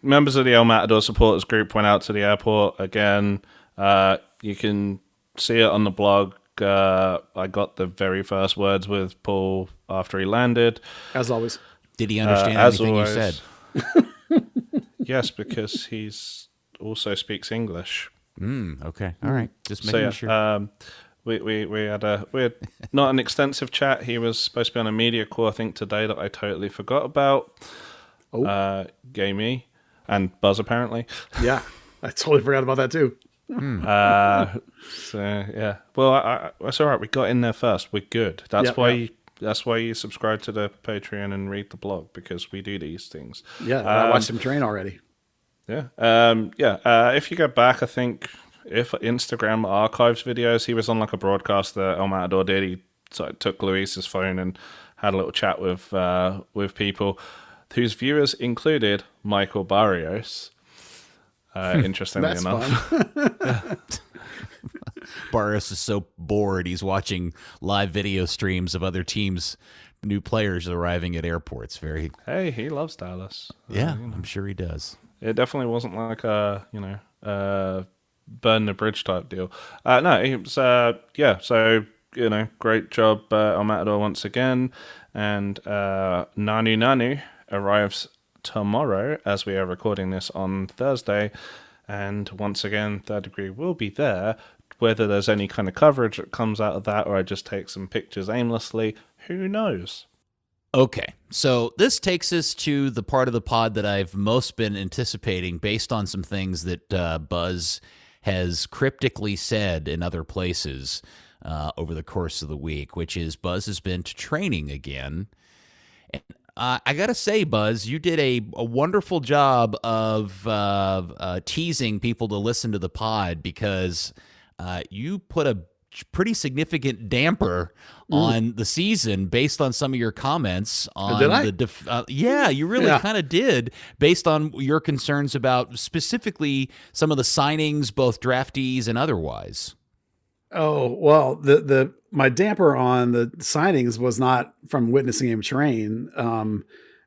members of the El Matador supporters group went out to the airport again. You can see it on the blog. I got the very first words with Paul after he landed. As always. Did he understand anything you said? Yes, because he's also speaks English. Okay. All right. Just making sure. We had not an extensive chat. He was supposed to be on a media call, I think, today that I totally forgot about. Gamey and Buzz, apparently. Yeah, I totally forgot about that too. So yeah, well, that's all right. We got in there first. We're good. That's why. That's why you subscribe to the Patreon and read the blog, because we do these things. Yeah, I watched him train already. Yeah. If you go back, I think if Instagram archives videos, he was on like a broadcast that El Matador did. He sort of took Luis's phone and had a little chat with people whose viewers included Michael Barrios. Interestingly That's enough. Barrios is so bored he's watching live video streams of other teams' new players arriving at airports. Hey, he loves Dallas. Yeah, I'm sure he does. It definitely wasn't like a burn the bridge type deal. No, he was So great job on Matador once again, and Nanu arrives tomorrow as we are recording this on Thursday, and once again Third Degree will be there. Whether there's any kind of coverage that comes out of that, or I just take some pictures aimlessly, who knows? Okay, so this takes us to the part of the pod that I've most been anticipating based on some things that Buzz has cryptically said in other places over the course of the week, which is Buzz has been to training again. And I got to say, Buzz, you did a wonderful job of teasing people to listen to the pod, because you put a pretty significant damper on the season based on some of your comments on did I? Yeah, you really kind of did, based on your concerns about specifically some of the signings, both draftees and otherwise. Oh, well, my damper on the signings was not from witnessing him train.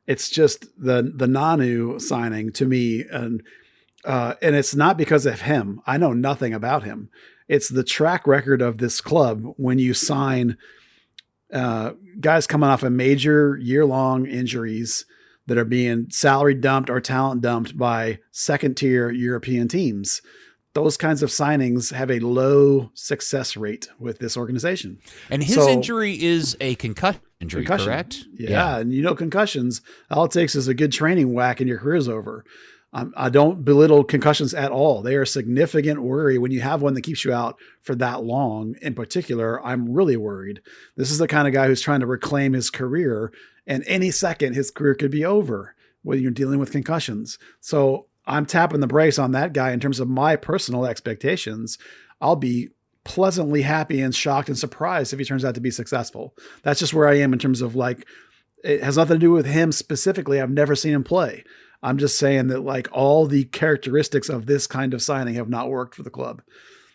It's just the Nanu signing to me, and it's not because of him. I know nothing about him. It's the track record of this club when you sign guys coming off of major year-long injuries that are being salary dumped or talent dumped by second-tier European teams. Those kinds of signings have a low success rate with this organization. And his injury is a concussion injury, correct? Yeah, and concussions, all it takes is a good training whack and your career's over. I don't belittle concussions at all. They are a significant worry when you have one that keeps you out for that long. In particular, I'm really worried. This is the kind of guy who's trying to reclaim his career, and any second his career could be over when you're dealing with concussions. So I'm tapping the brakes on that guy in terms of my personal expectations. I'll be pleasantly happy and shocked and surprised if he turns out to be successful. That's just where I am in terms of, like, it has nothing to do with him specifically. I've never seen him play. I'm just saying that, like, all the characteristics of this kind of signing have not worked for the club.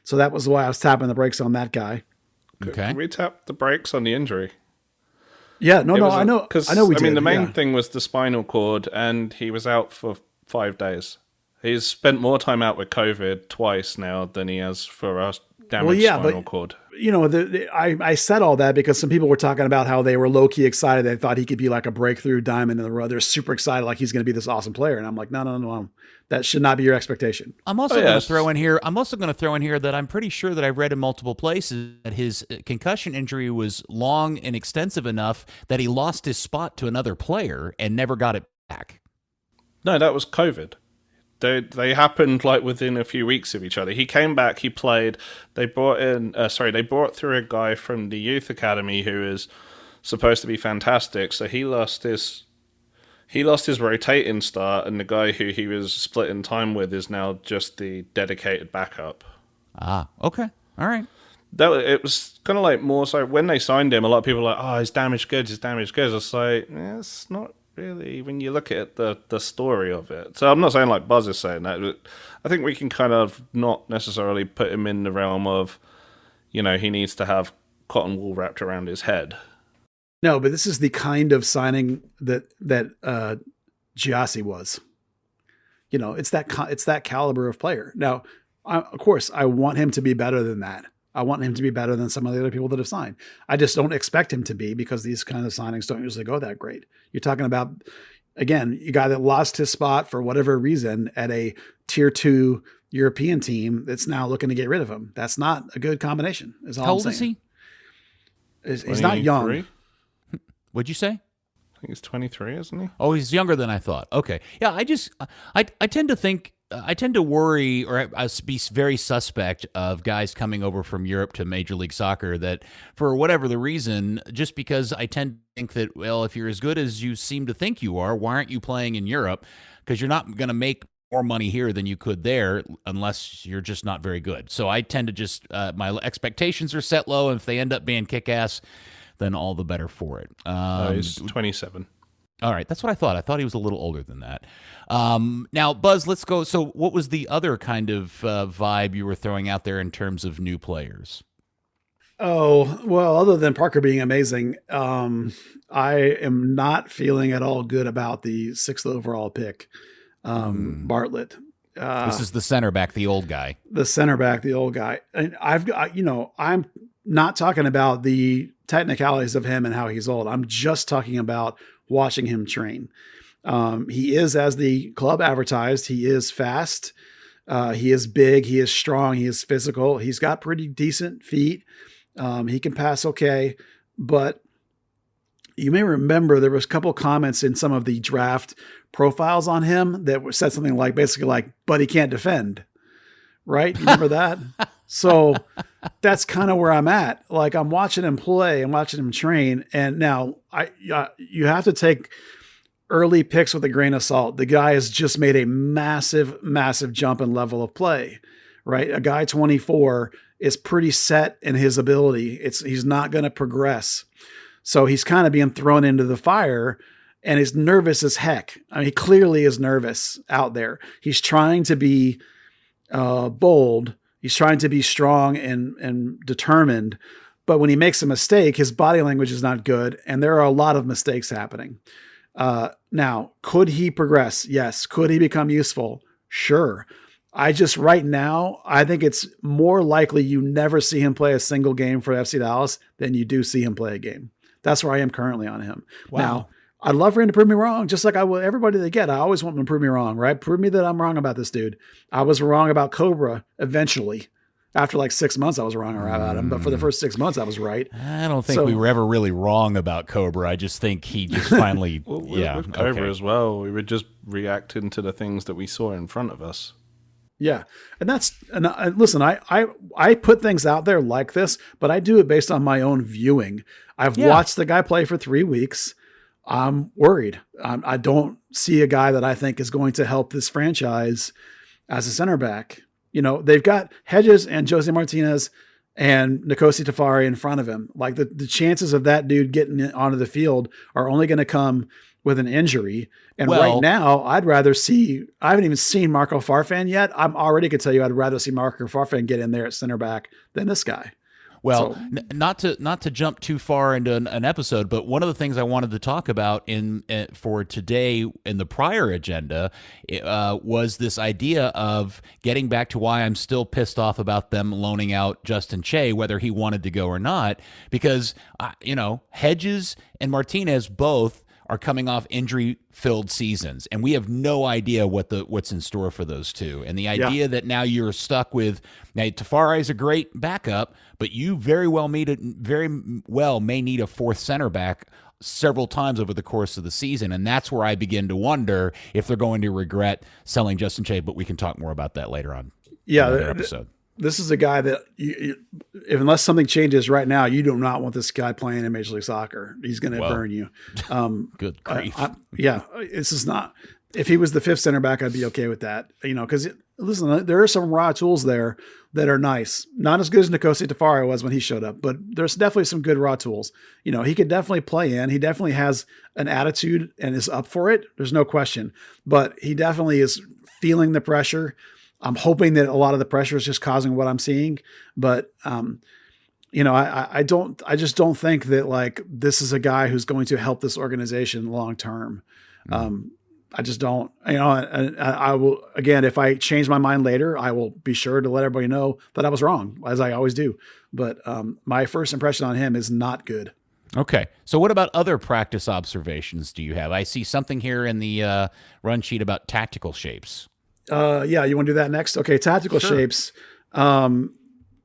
So that was why I was tapping the brakes on that guy. Okay. Can we tap the brakes on the injury? Yeah, I know. Because I know we did. the main thing was the spinal cord, and he was out for 5 days. He's spent more time out with COVID twice now than he has for a damaged spinal cord. I said all that because some people were talking about how they were low-key excited. They thought he could be like a breakthrough diamond in the rough. They're super excited, like he's going to be this awesome player. And I'm like, no. That should not be your expectation. I'm also going to throw in here that I'm pretty sure that I read in multiple places that his concussion injury was long and extensive enough that he lost his spot to another player and never got it back. No, that was COVID. They happened like within a few weeks of each other. He came back, he played. They brought through a guy from the youth academy who is supposed to be fantastic. So he lost his rotating start, and the guy who he was splitting time with is now just the dedicated backup. Ah, okay, all right. It was kind of like more so when they signed him. A lot of people were like, "Oh, he's damaged goods. He's damaged goods." It's like, it's not really when you look at the story of it. So I'm not saying like Buzz is saying that, but I think we can kind of not necessarily put him in the realm of, he needs to have cotton wool wrapped around his head. No, but this is the kind of signing that Giassi was. It's that caliber of player. Now, of course, I want him to be better than that. I want him to be better than some of the other people that have signed. I just don't expect him to be, because these kind of signings don't usually go that great. You're talking about again, a guy that lost his spot for whatever reason at a tier 2 European team that's now looking to get rid of him. That's not a good combination. Is all How I'm old saying. is he? He's not young. 23? What'd you say? I think he's 23, isn't he? Oh, he's younger than I thought. Okay. Yeah, I tend to think, I tend to worry or be very suspect of guys coming over from Europe to Major League Soccer that for whatever the reason, just because I tend to think that, well, if you're as good as you seem to think you are, why aren't you playing in Europe? Because you're not going to make more money here than you could there unless you're just not very good. So I tend to just, my expectations are set low, and if they end up being kick-ass, then all the better for it. He's 27. All right, that's what I thought. I thought he was a little older than that. Now, Buzz, let's go. So what was the other kind of vibe you were throwing out there in terms of new players? Oh, well, other than Parker being amazing, I am not feeling at all good about the 6th overall pick, Bartlett. This is the center back, the old guy. The center back, the old guy. And I'm not talking about the technicalities of him and how he's old. I'm just talking about watching him train. He is, as the club advertised, he is fast. He is big. He is strong. He is physical. He's got pretty decent feet. He can pass okay, but you may remember there was a couple comments in some of the draft profiles on him that said something like, basically like, but he can't defend. Right? You remember that? So that's kind of where I'm at. Like, I'm watching him play and watching him train. And now you have to take early picks with a grain of salt. The guy has just made a massive, massive jump in level of play, right? A guy 24 is pretty set in his ability. He's not going to progress. So he's kind of being thrown into the fire, and he's nervous as heck. I mean, he clearly is nervous out there. He's trying to be bold. He's trying to be strong and determined. But when he makes a mistake, his body language is not good. And there are a lot of mistakes happening. Now, could he progress? Yes. Could he become useful? Sure. Right now, I think it's more likely you never see him play a single game for FC Dallas than you do see him play a game. That's where I am currently on him. Wow. Now, I'd love for him to prove me wrong, just like I will everybody they get. I always want them to prove me wrong, right? Prove me that I'm wrong about this dude. I was wrong about Cobra eventually. After like 6 months, I was wrong about him. But for the first 6 months, I was right. I don't think we were ever really wrong about Cobra. I just think he just finally, with Cobra as well, we were just reacting to the things that we saw in front of us. Yeah. Listen, I put things out there like this, but I do it based on my own viewing. I've watched the guy play for 3 weeks. I'm worried. I don't see a guy that I think is going to help this franchise as a center back. You know, they've got Hedges and Jose Martinez and Nkosi Tafari in front of him. Like the chances of that dude getting onto the field are only going to come with an injury. And right now, I'd rather see, I haven't even seen Marco Farfan yet. I'm already could tell you I'd rather see Marco Farfan get in there at center back than this guy. Well, not to jump too far into an episode, but one of the things I wanted to talk about for today in the prior agenda was this idea of getting back to why I'm still pissed off about them loaning out Justin Che, whether he wanted to go or not, because Hedges and Martinez both are coming off injury-filled seasons, and we have no idea what's in store for those two. And the idea that now you're stuck with Tafari is a great backup, but you very well may need a fourth center back several times over the course of the season, and that's where I begin to wonder if they're going to regret selling Justin Che. But we can talk more about that later on. Yeah, in another episode. This is a guy that, unless something changes right now, you do not want this guy playing in Major League Soccer. He's going to burn you. Good grief. This is not. If he was the fifth center back, I'd be okay with that. Because listen, there are some raw tools there that are nice. Not as good as Nkosi Tafari was when he showed up, but there's definitely some good raw tools. He could definitely play in. He definitely has an attitude and is up for it. There's no question. But he definitely is feeling the pressure. I'm hoping that a lot of the pressure is just causing what I'm seeing, but I just don't think that like this is a guy who's going to help this organization long term. I just don't, and I will, again, if I change my mind later, I will be sure to let everybody know that I was wrong, as I always do. But my first impression on him is not good. Okay. So what about other practice observations do you have? I see something here in the run sheet about tactical shapes. Yeah, you want to do that next? Okay, tactical shapes.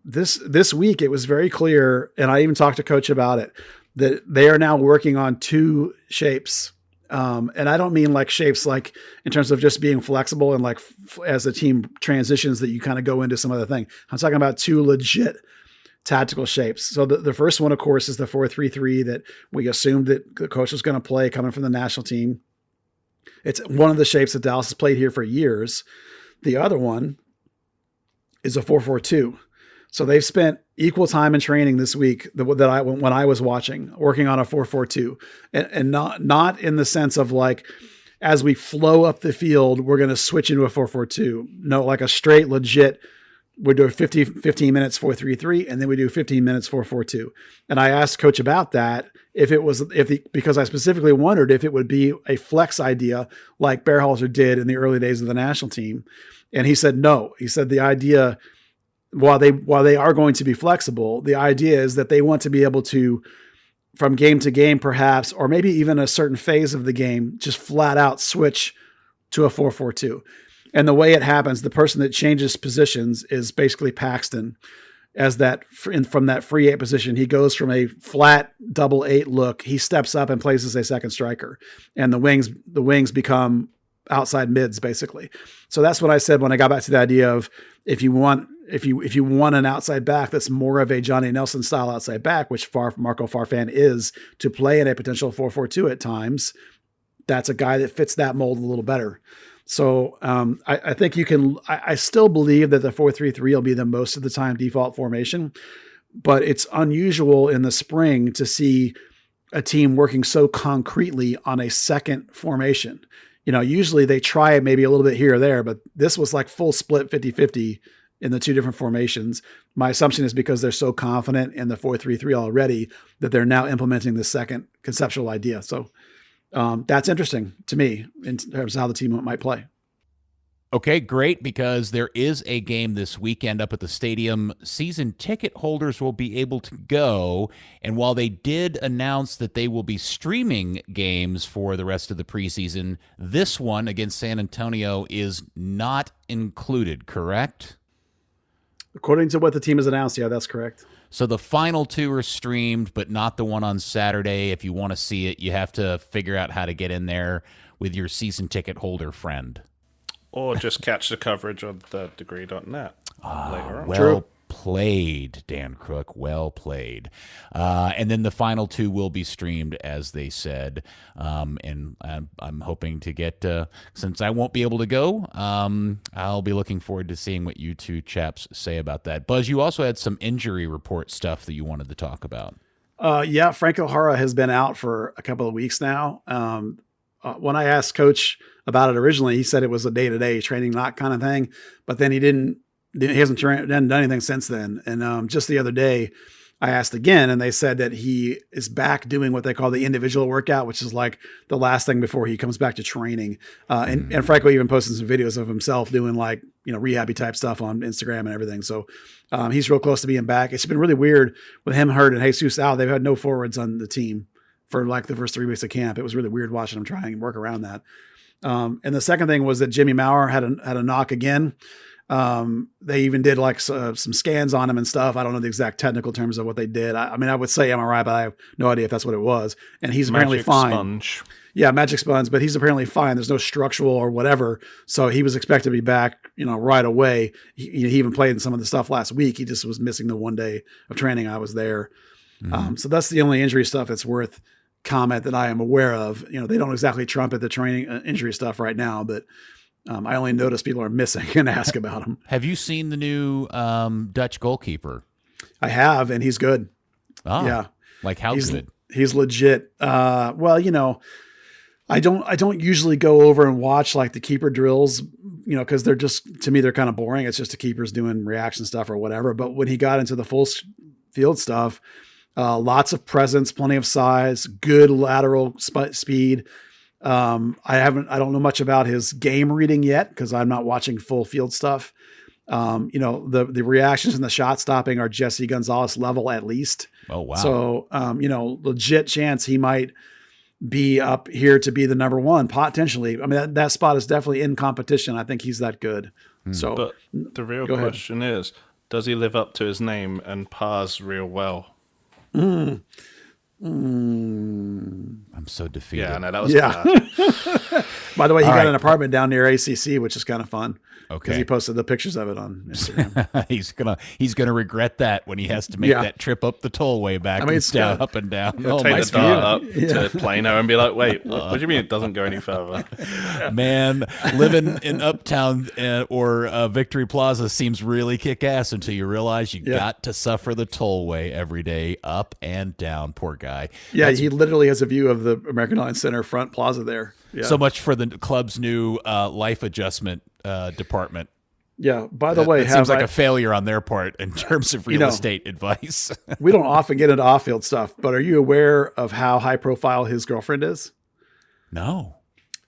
This week it was very clear, and I even talked to Coach about it, that they are now working on 2 shapes. And I don't mean like shapes like in terms of just being flexible and like as the team transitions that you kind of go into some other thing. I'm talking about 2 legit tactical shapes. So the first one, of course, is the 4-3-3 that we assumed that the coach was going to play coming from the national team. It's one of the shapes that Dallas has played here for years. The other one is a 4-4-2. So they've spent equal time in training this week when I was watching, working on a 4-4-2, and not in the sense of like, as we flow up the field, we're going to switch into a 4-4-2. No, like a straight legit. We do 15 minutes 4-3-3, and then we do 15 minutes 4-4-2. And I asked Coach about that because I specifically wondered if it would be a flex idea like Bearhalter did in the early days of the national team, and he said no. He said the idea, while they are going to be flexible, the idea is that they want to be able to, from game to game, perhaps, or maybe even a certain phase of the game, just flat out switch to a 4-4-2. And the way it happens, the person that changes positions is basically Paxton. As that from that free 8 position, he goes from a flat double 8 look. He steps up and plays as a second striker, and the wings become outside mids basically. So that's what I said when I got back to the idea of if you want an outside back that's more of a Johnny Nelson style outside back, which Marco Farfan is, to play in a potential 4-4-2 at times, that's a guy that fits that mold a little better. So I think you can. I still believe that the 4-3-3 will be the most of the time default formation, but it's unusual in the spring to see a team working so concretely on a second formation. Usually they try it maybe a little bit here or there, but this was like full split 50-50 in the 2 different formations. My assumption is because they're so confident in the 4-3-3 already that they're now implementing the second conceptual idea. So that's interesting to me in terms of how the team might play. Okay, great, because there is a game this weekend up at the stadium. Season ticket holders will be able to go, and while they did announce that they will be streaming games for the rest of the preseason, this one against San Antonio is not included, correct? According to what the team has announced, yeah, that's correct. So the final 2 are streamed, but not the one on Saturday. If you want to see it, you have to figure out how to get in there with your season ticket holder friend. Or just catch the coverage on thirddegree.net later on. Well played, Dan Crooke. Well played. And then the final 2 will be streamed, as they said. And I'm hoping to get, since I won't be able to go, I'll be looking forward to seeing what you 2 chaps say about that. Buzz, you also had some injury report stuff that you wanted to talk about. Yeah, Frank O'Hara has been out for a couple of weeks now. When I asked Coach about it originally, he said it was a day-to-day training knock kind of thing, but then he hasn't done anything since then. And just the other day, I asked again, and they said that he is back doing what they call the individual workout, which is like the last thing before he comes back to training. And Franco even posted some videos of himself doing like, rehabby type stuff on Instagram and everything. So he's real close to being back. It's been really weird with him hurt and Jesus out. They've had no forwards on the team for like the first 3 weeks of camp. It was really weird watching them try and work around that. And the second thing was that Jimmy Maurer had a knock again. They even did like some scans on him and stuff. I don't know the exact technical terms of what they did. I mean, I would say MRI, but I have no idea if that's what it was. And he's apparently fine. Sponge. Yeah, magic sponge, but he's apparently fine. There's no structural or whatever. So he was expected to be back, right away. He even played in some of the stuff last week. He just was missing the 1 day of training. I was there. So that's the only injury stuff that's worth comment that I am aware of. They don't exactly trumpet the training injury stuff right now, but I only notice people are missing and ask about them. Have you seen the new Dutch goalkeeper? I have, and he's good. Oh, yeah. Like how good? He's legit. Well, I don't usually go over and watch like the keeper drills, because they're just, to me, they're kind of boring. It's just the keepers doing reaction stuff or whatever. But when he got into the full field stuff, lots of presence, plenty of size, good lateral speed. I don't know much about his game reading yet because I'm not watching full field stuff. The reactions and the shot stopping are Jesse Gonzalez level at least. Oh, wow. So, legit chance he might be up here to be the number one potentially. I mean, that spot is definitely in competition. I think he's that good. So, But the real question is, does he live up to his name and pars real well? I'm so defeated. Yeah, no, that was bad. By the way, he got an apartment down near ACC, which is kind of fun. Okay. Because he posted the pictures of it on Instagram. he's gonna regret that when he has to make that trip up the tollway back it's down, up and down. Take the dart up to Plano and be like, wait, what do you mean it doesn't go any further? Man, living in Uptown or Victory Plaza seems really kick-ass until you realize you got to suffer the tollway every day, up and down. Poor guy. Yeah, he literally has a view of the American Airlines Center front plaza there. Yeah. So much for the club's new life adjustment department. Yeah. By the way, it seems like a failure on their part in terms of real estate advice. We don't often get into off-field stuff, but are you aware of how high profile his girlfriend is? No.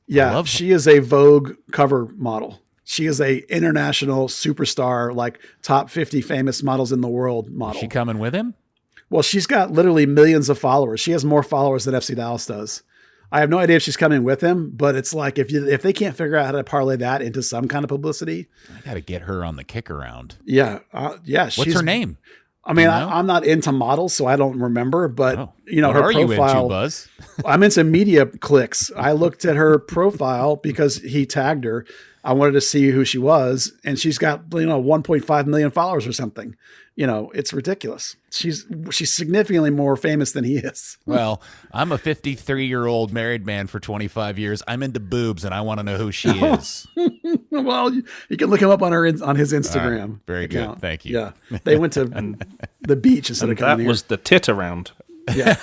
Yeah, she is a Vogue cover model. She is a international superstar, like top 50 famous models in the world model. Is she coming with him? Well, she's got literally millions of followers. She has more followers than FC Dallas does. I have no idea if she's coming with him, but it's like if they can't figure out how to parlay that into some kind of publicity, I got to get her on the kick around. Yeah, What's her name? I mean, I'm not into models, so I don't remember. But what her are profile. You into, Buzz? I'm into media clicks. I looked at her profile because he tagged her. I wanted to see who she was, and she's got 1.5 million followers or something. It's ridiculous. She's significantly more famous than he is. Well, I'm a 53-year-old married man for 25 years. I'm into boobs, and I want to know who she is. Well, you can look him up on his Instagram. Right. Very account. Good. Thank you. Yeah, they went to the beach instead of coming that here. was the tit around. Yeah.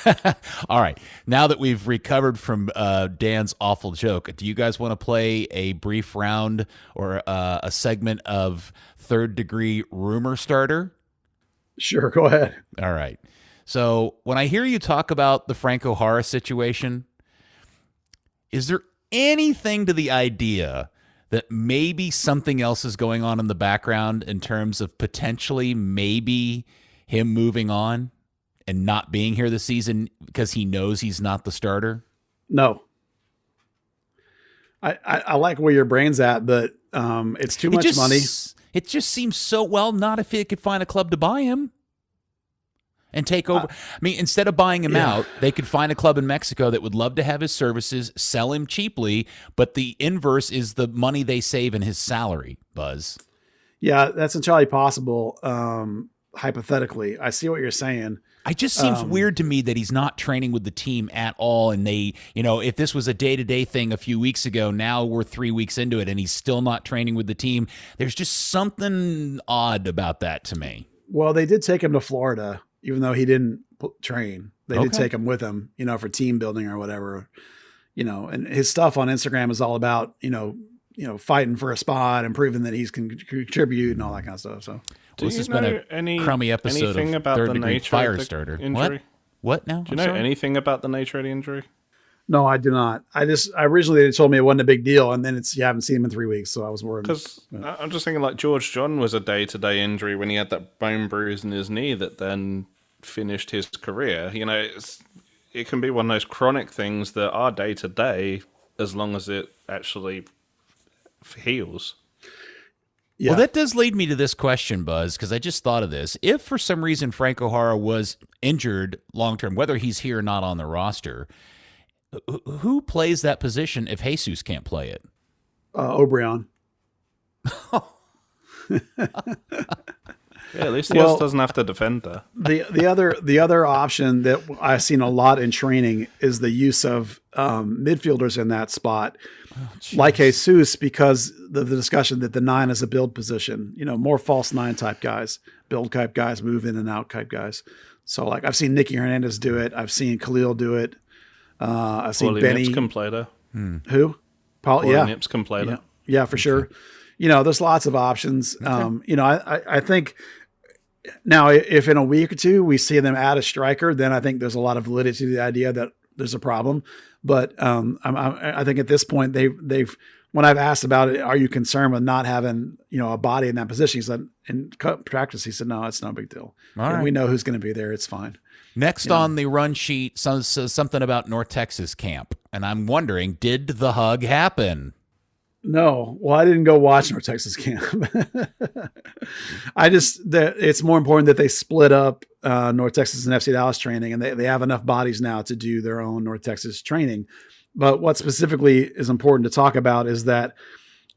All right. Now that we've recovered from Dan's awful joke, do you guys want to play a brief round or a segment of Third Degree Rumor Starter? Sure, go ahead. All right. So when I hear you talk about the Franco Jara situation, is there anything to the idea that maybe something else is going on in the background in terms of potentially maybe him moving on and not being here this season because he knows he's not the starter? No. I like where your brain's at, but it's too much money. It just seems so not if he could find a club to buy him and take over. I mean, instead of buying him out, they could find a club in Mexico that would love to have his services, sell him cheaply, but the inverse is the money they save in his salary, Buzz. Yeah, that's entirely possible. Hypothetically, I see what you're saying. It just seems weird to me that he's not training with the team at all. And they, if this was a day-to-day thing a few weeks ago, now we're 3 weeks into it and he's still not training with the team. There's just something odd about that to me. Well, they did take him to Florida, even though he didn't train. They did take him with him, for team building or whatever, and his stuff on Instagram is all about, fighting for a spot and proving that he's can contribute and all that kind of stuff. So this has been a crummy episode of about Third the Degree nature Fire of the Starter. Injury? What now? Do you know anything about the nature of the injury? No, I do not. I originally they told me it wasn't a big deal, and then you haven't seen him in 3 weeks, so I was worried. Because I'm just thinking, like George John was a day-to-day injury when he had that bone bruise in his knee that then finished his career. It can be one of those chronic things that are day-to-day as long as it actually heals. Yeah. Well, that does lead me to this question, Buzz, because I just thought of this. If for some reason Franco Jara was injured long-term, whether he's here or not on the roster, who plays that position if Jesus can't play it? O'Brien. Yeah, at least he doesn't have to defend there. The other option that I've seen a lot in training is the use of midfielders in that spot, like Jesus, because the discussion that the 9 is a build position. More false 9 type guys, build type guys, move in and out type guys. So like I've seen Nicky Hernandez do it. I've seen Khalil do it. I've seen Paulie Benny. Nips can play there. Who? Paulie Nips can play there. Yeah, for sure. There's lots of options. Okay. I think now if in a week or two we see them add a striker, then I think there's a lot of validity to the idea that there's a problem. But I think at this point they've when I've asked about it, are you concerned with not having, a body in that position? He said, in practice, he said, no, it's no big deal. Right. We know who's going to be there. It's fine. Next on the run sheet says something about North Texas camp. And I'm wondering, did the hug happen? No. Well, I didn't go watch North Texas camp. It's more important that they split up North Texas and FC Dallas training, and they have enough bodies now to do their own North Texas training. But what specifically is important to talk about is that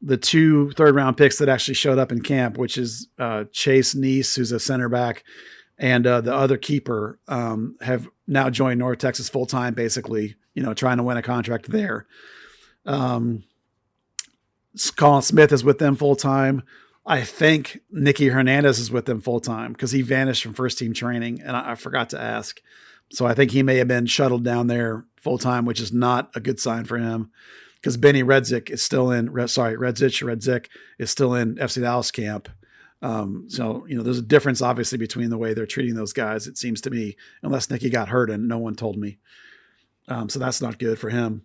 the 2 third-round picks that actually showed up in camp, which is Chase Neese, who's a center back, and the other keeper, have now joined North Texas full-time, basically, trying to win a contract there. Colin Smith is with them full-time. I think Nicky Hernandez is with them full-time because he vanished from first-team training, and I forgot to ask. So I think he may have been shuttled down there full-time, which is not a good sign for him because Benny Redzik is still in, Redzik is still in FC Dallas camp. So, there's a difference obviously between the way they're treating those guys, it seems to me, unless Nicky got hurt and no one told me. So that's not good for him.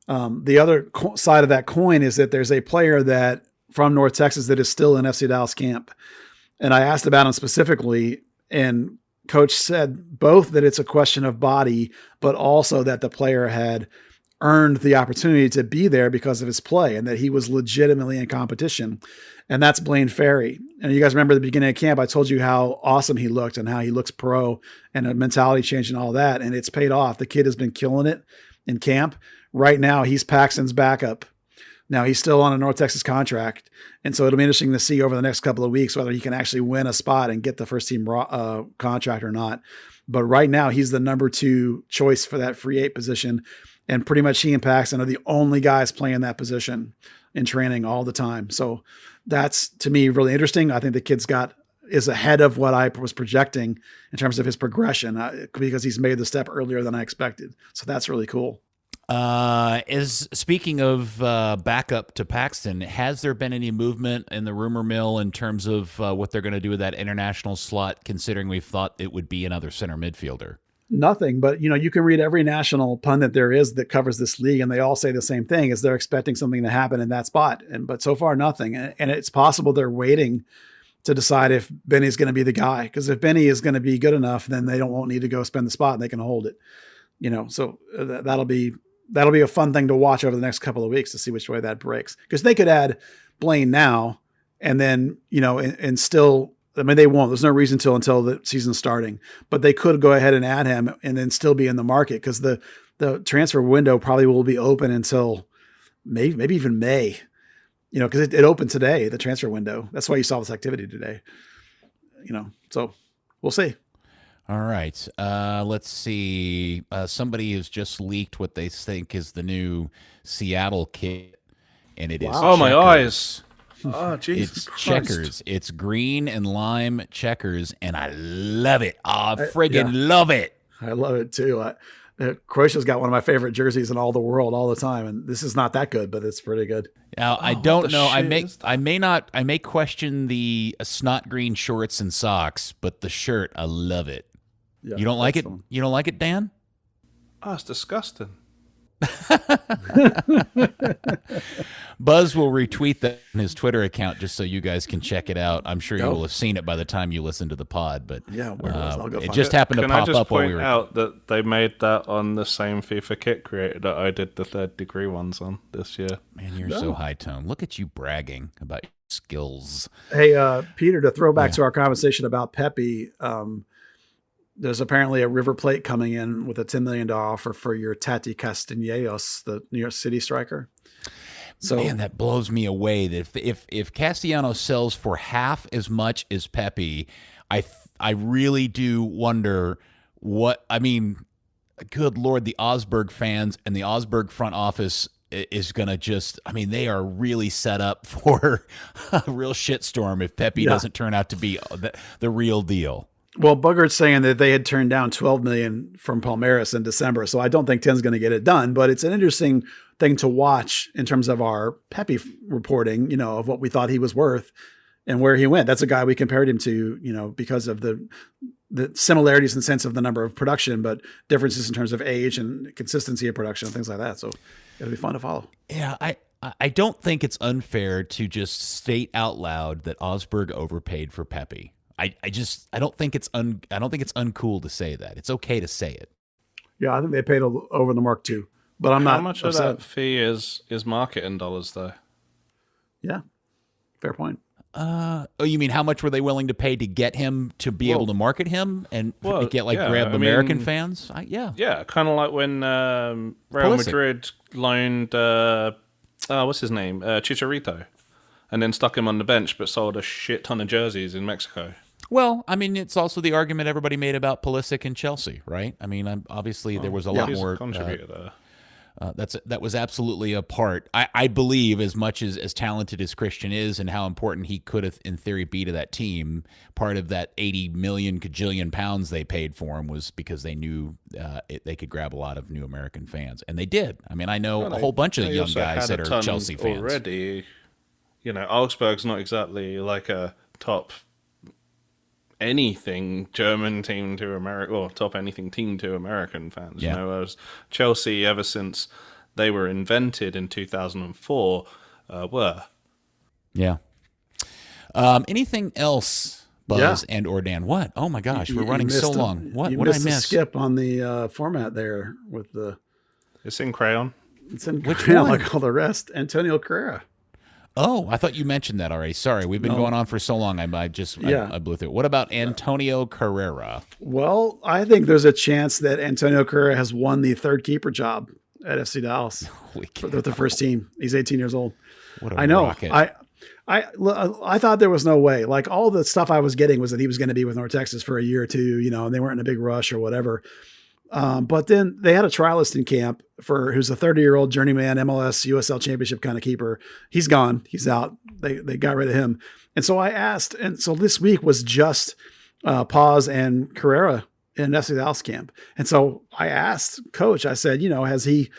The other side of that coin is that there's a player that from North Texas that is still in FC Dallas camp. And I asked about him specifically, and coach said both that it's a question of body, but also that the player had earned the opportunity to be there because of his play and that he was legitimately in competition. And that's Blaine Ferry. And you guys remember the beginning of camp, I told you how awesome he looked and how he looks pro and a mentality change and all that. And it's paid off. The kid has been killing it in camp. Right now, he's Paxton's backup. Now, he's still on a North Texas contract. And so it'll be interesting to see over the next couple of weeks whether he can actually win a spot and get the first team contract or not. But right now, he's the number 2 choice for that free 8 position. And pretty much he and Paxton are the only guys playing that position in training all the time. So that's, to me, really interesting. I think the kid's is ahead of what I was projecting in terms of his progression because he's made the step earlier than I expected. So that's really cool. Speaking of backup to Paxton, has there been any movement in the rumor mill in terms of what they're going to do with that international slot, considering we've thought it would be another center midfielder? Nothing, but you can read every national pundit there is that covers this league, and they all say the same thing: is they're expecting something to happen in that spot, but so far nothing. And it's possible they're waiting to decide if Benny's going to be the guy, because if Benny is going to be good enough, then they won't need to go spend the spot and they can hold it. So that'll be a fun thing to watch over the next couple of weeks to see which way that breaks, because they could add Blaine now and then and still. I mean, they won't. There's no reason until the season's starting, but they could go ahead and add him and then still be in the market because the transfer window probably will be open until maybe even May, because it opened today, the transfer window. That's why you saw this activity today, so we'll see. All right. Let's see. Somebody has just leaked what they think is the new Seattle kit, and it is Oh, my checkers. eyes. Oh, Jesus It's Christ. checkers. It's green and lime checkers, and I love it. I friggin' love it. I love it too. Croatia's got one of my favorite jerseys in all the world all the time, and this is not that good, but it's pretty good. Now I don't know. I may question the snot green shorts and socks, but the shirt, I love it. Yeah, you don't like it? You don't like it, Dan? Oh, it's disgusting. Buzz will retweet that on his Twitter account just so you guys can check it out. I'm sure you will have seen it by the time you listen to the pod, but Yeah, where was it? I'll go it find just it. happened to Can I pop just up while point we were. out that they made that on the same FIFA kit creator that I did the 3rd degree ones on this year? Man, you're so high tone. Look at you bragging about your skills. Hey, Peter, to throw back to our conversation about Pepe, there's apparently a River Plate coming in with a $10 million offer for your Tati Castellanos, the New York City striker. So, Man, that blows me away. That if Castellanos sells for half as much as Pepe, I really do wonder what. I mean, good Lord, the Augsburg fans and the Augsburg front office is going to just. I mean, they are really set up for a real shitstorm if Pepe doesn't turn out to be the real deal. Well, Buggert's saying that they had turned down $12 million from Palmeiras in December, so I don't think 10's going to get it done. But it's an interesting thing to watch in terms of our Pepe reporting, of what we thought he was worth and where he went. That's a guy we compared him to, because of the similarities in the sense of the number of production, but differences in terms of age and consistency of production and things like that. So it'll be fun to follow. Yeah, I don't think it's unfair to just state out loud that Osberg overpaid for Pepe. I don't think it's uncool to say that. It's okay to say it. Yeah, I think they paid over the mark too. But I'm not. How much upset. of that fee is market in dollars though? Yeah, fair point. Oh, you mean how much were they willing to pay to get him to be able to market him and get grab American fans? Yeah, kind of like when Real Madrid loaned what's his name, Chicharito, and then stuck him on the bench, but sold a shit ton of jerseys in Mexico. Well, I mean, it's also the argument everybody made about Pulisic and Chelsea, right? I mean, obviously there was a lot more contributor there. That was absolutely a part. I believe as much as talented as Christian is and how important he could have, in theory, be to that team, part of that 80 million kajillion pounds they paid for him was because they knew they could grab a lot of new American fans. And they did. I mean, I know a whole bunch of young guys that are Chelsea fans. Already, Augsburg's not exactly like a top anything German team to America, or top anything team to American fans. Yeah. Whereas Chelsea, ever since they were invented in 2004, were. Yeah. Anything else, Buzz and or Dan? What? Oh my gosh, we're running so long. What did I miss? A skip on the format there with the. It's in crayon. It's in Which crayon one? like all the rest. Antonio Carrera. Oh, I thought you mentioned that already. Sorry, we've been going on for so long. I blew through it. What about Antonio Carrera? Well, I think there's a chance that Antonio Carrera has won the third keeper job at FC Dallas with the first team. He's 18 years old. What a I know. rocket. I thought there was no way. Like all the stuff I was getting was that he was going to be with North Texas for a year or two, and they weren't in a big rush or whatever. But then they had a trialist in camp who's a 30-year-old journeyman MLS USL Championship kind of keeper. He's gone. He's out. They got rid of him. And so I asked, and so this week was just Paz and Carrera in FC Dallas camp. And so I asked Coach, I said, has he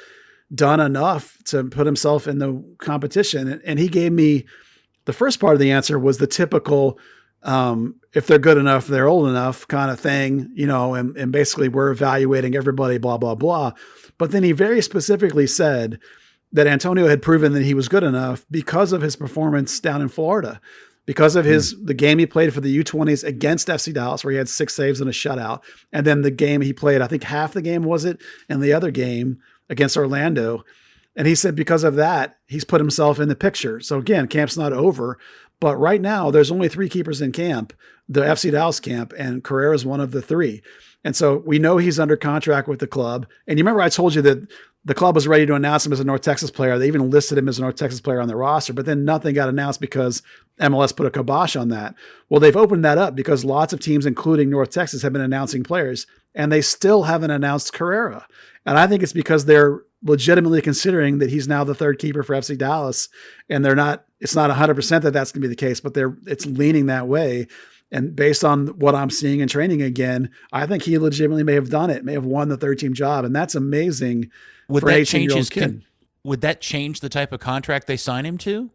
done enough to put himself in the competition? And he gave me the first part of the answer was the typical if they're good enough, they're old enough kind of thing, and basically we're evaluating everybody, blah, blah, blah. But then he very specifically said that Antonio had proven that he was good enough because of his performance down in Florida, because of the game he played for the U20s against FC Dallas, where he had 6 saves and a shutout. And then the game he played, I think half the game was it, and the other game against Orlando. And he said because of that, he's put himself in the picture. So again, camp's not over. But right now, there's only 3 keepers in camp, the FC Dallas camp, and Carrera is one of the 3. And so we know he's under contract with the club. And you remember I told you that the club was ready to announce him as a North Texas player. They even listed him as a North Texas player on their roster, but then nothing got announced because MLS put a kibosh on that. Well, they've opened that up because lots of teams, including North Texas, have been announcing players, and they still haven't announced Carrera. And I think it's because they're legitimately considering that he's now the 3rd keeper for FC Dallas, and it's not 100% that that's going to be the case, but it's leaning that way. And based on what I'm seeing in training again, I think he legitimately may have done it, may have won the 3rd team job. And that's amazing. Would that change would that change the type of contract they sign him to?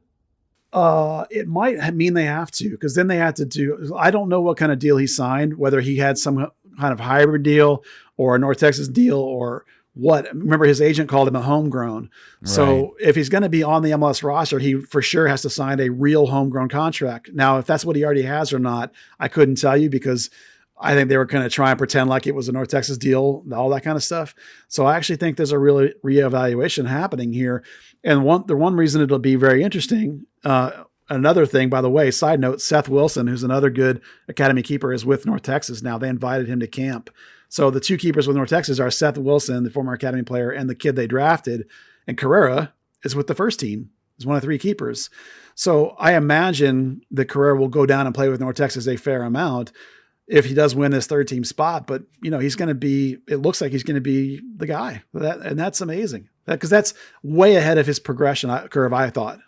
It might mean they have to, because then they have to I don't know what kind of deal he signed, whether he had some kind of hybrid deal or a North Texas deal or what. Remember, his agent called him a homegrown. Right. So if he's going to be on the MLS roster, he for sure has to sign a real homegrown contract. Now, if that's what he already has or not, I couldn't tell you, because I think they were going to try and pretend like it was a North Texas deal, all that kind of stuff. So I actually think there's a real reevaluation happening here. And the one reason it'll be very interesting, another thing, by the way, side note, Seth Wilson, who's another good academy keeper, is with North Texas now. They invited him to camp. So the 2 keepers with North Texas are Seth Wilson, the former academy player, and the kid they drafted. And Carrera is with the first team. He's one of 3 keepers. So I imagine that Carrera will go down and play with North Texas a fair amount if he does win this 3rd team spot. But, he's going to be, it looks like he's going to be the guy. And that's amazing, because that's way ahead of his progression curve, I thought.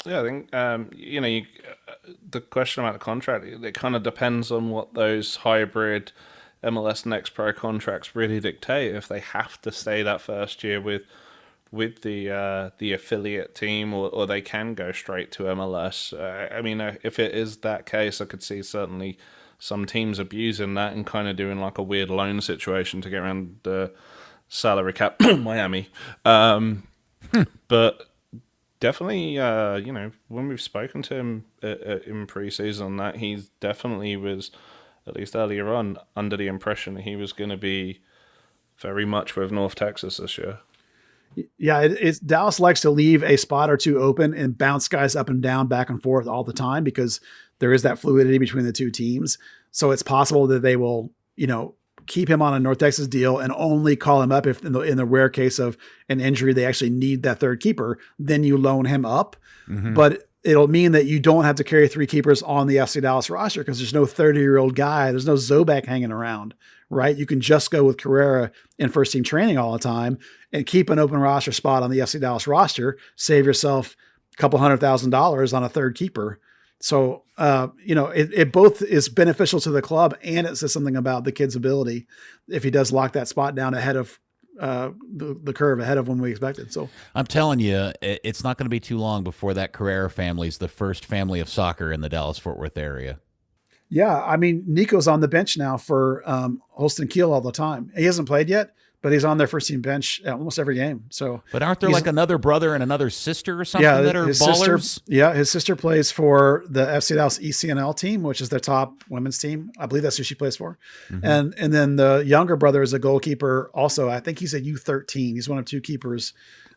Yeah, I think, the question about the contract, it kind of depends on what those hybrid MLS Next Pro contracts really dictate. If they have to stay that first year with the affiliate team, or they can go straight to MLS. If it is that case, I could see certainly some teams abusing that and kind of doing like a weird loan situation to get around the salary cap. Miami. But definitely, when we've spoken to him in preseason, that he definitely was, at least earlier on, under the impression that he was going to be very much with North Texas this year. Yeah, it's Dallas likes to leave a spot or two open and bounce guys up and down, back and forth all the time because there is that fluidity between the two teams. So it's possible that they will, keep him on a North Texas deal and only call him up if in the rare case of an injury, they actually need that third keeper, then you loan him up. Mm-hmm. But it'll mean that you don't have to carry 3 keepers on the FC Dallas roster because there's no 30-year-old guy. There's no Zobak hanging around, right? You can just go with Carrera in first team training all the time and keep an open roster spot on the FC Dallas roster, save yourself a couple $100,000 on a third keeper. So, it both is beneficial to the club and it says something about the kid's ability if he does lock that spot down ahead of the curve, ahead of when we expected. So I'm telling you, it's not going to be too long before that Carrera family is the first family of soccer in the Dallas-Fort Worth area. Yeah, I mean, Nico's on the bench now for Holston Kiel all the time. He hasn't played yet, but he's on their first team bench almost every game. So, but aren't there like another brother and another sister or something that are ballers? His sister plays for the FC Dallas ECNL team, which is their top women's team. I believe that's who she plays for. Mm-hmm. And then the younger brother is a goalkeeper. Also, I think he's a U13. He's one of 2 keepers.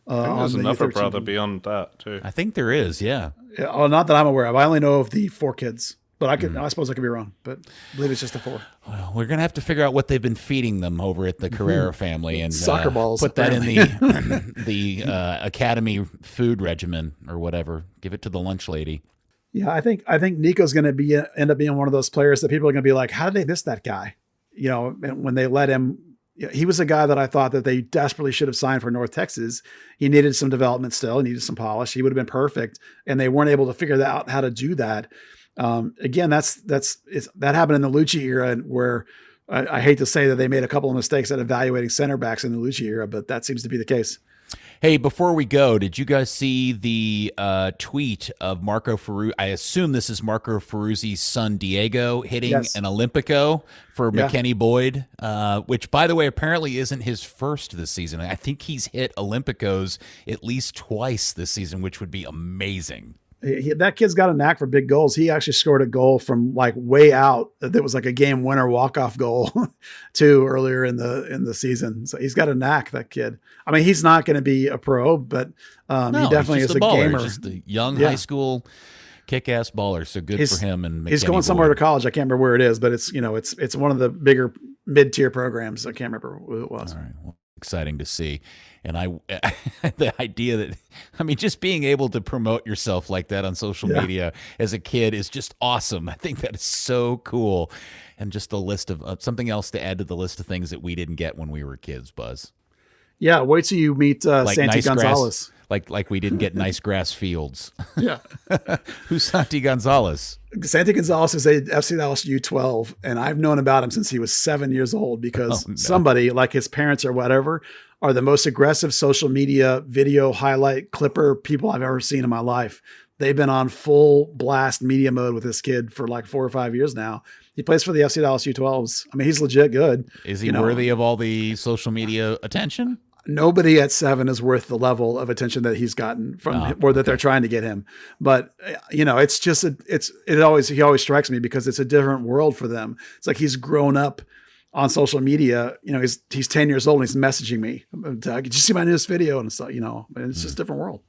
There's another brother beyond that too. I think there is. Yeah. Oh, not that I'm aware of. I only know of the 4 kids. But I suppose I could be wrong, but I believe it's just the 4. Well, we're going to have to figure out what they've been feeding them over at the Carrera family and soccer balls. Put that in the academy food regimen or whatever. Give it to the lunch lady. Yeah, I think Nico's going to end up being one of those players that people are going to be like, how did they miss that guy? When they let him, he was a guy that I thought that they desperately should have signed for North Texas. He needed some development still. He needed some polish. He would have been perfect. And they weren't able to figure out how to do that. Again, that happened in the Lucci era where I hate to say that they made a couple of mistakes at evaluating center backs in the Lucci era, but that seems to be the case. Hey, before we go, did you guys see the tweet of Marco Ferruzzi? I assume this is Marco Ferruzzi's son, Diego, hitting an Olympico for McKenny Boyd, which, by the way, apparently isn't his first this season. I think he's hit Olympicos at least twice this season, which would be amazing. That kid's got a knack for big goals. He actually scored a goal from like way out. That was like a game winner walk-off goal too earlier in the season. So he's got a knack, that kid. I mean, he's not going to be a pro, but he definitely is a gamer. He's just a young high school kick-ass baller. So good for him. And he's going somewhere to college. I can't remember where it is, but it's it's one of the bigger mid-tier programs. I can't remember who it was. All right. Well, exciting to see. And the idea that, just being able to promote yourself like that on social media as a kid is just awesome. I think that is so cool. And just a list of something else to add to the list of things that we didn't get when we were kids, Buzz. Yeah. Wait till you meet like Santi nice Gonzalez. Grass, like we didn't get nice grass fields. Yeah. Who's Santi Gonzalez? Santi Gonzalez is a FC Dallas U12, and I've known about him since he was 7 years old because somebody, like his parents or whatever, are the most aggressive social media video highlight clipper people I've ever seen in my life. They've been on full blast media mode with this kid for like 4 or 5 years now. He plays for the FC Dallas U12s. I mean, he's legit good. Is he worthy of all the social media attention? Nobody at 7 is worth the level of attention that he's gotten from him, or that they're trying to get him. But it's just he always strikes me because it's a different world for them. It's like he's grown up on social media. He's 10 years old and he's messaging me. Did you see my newest video? And it's it's just a different world.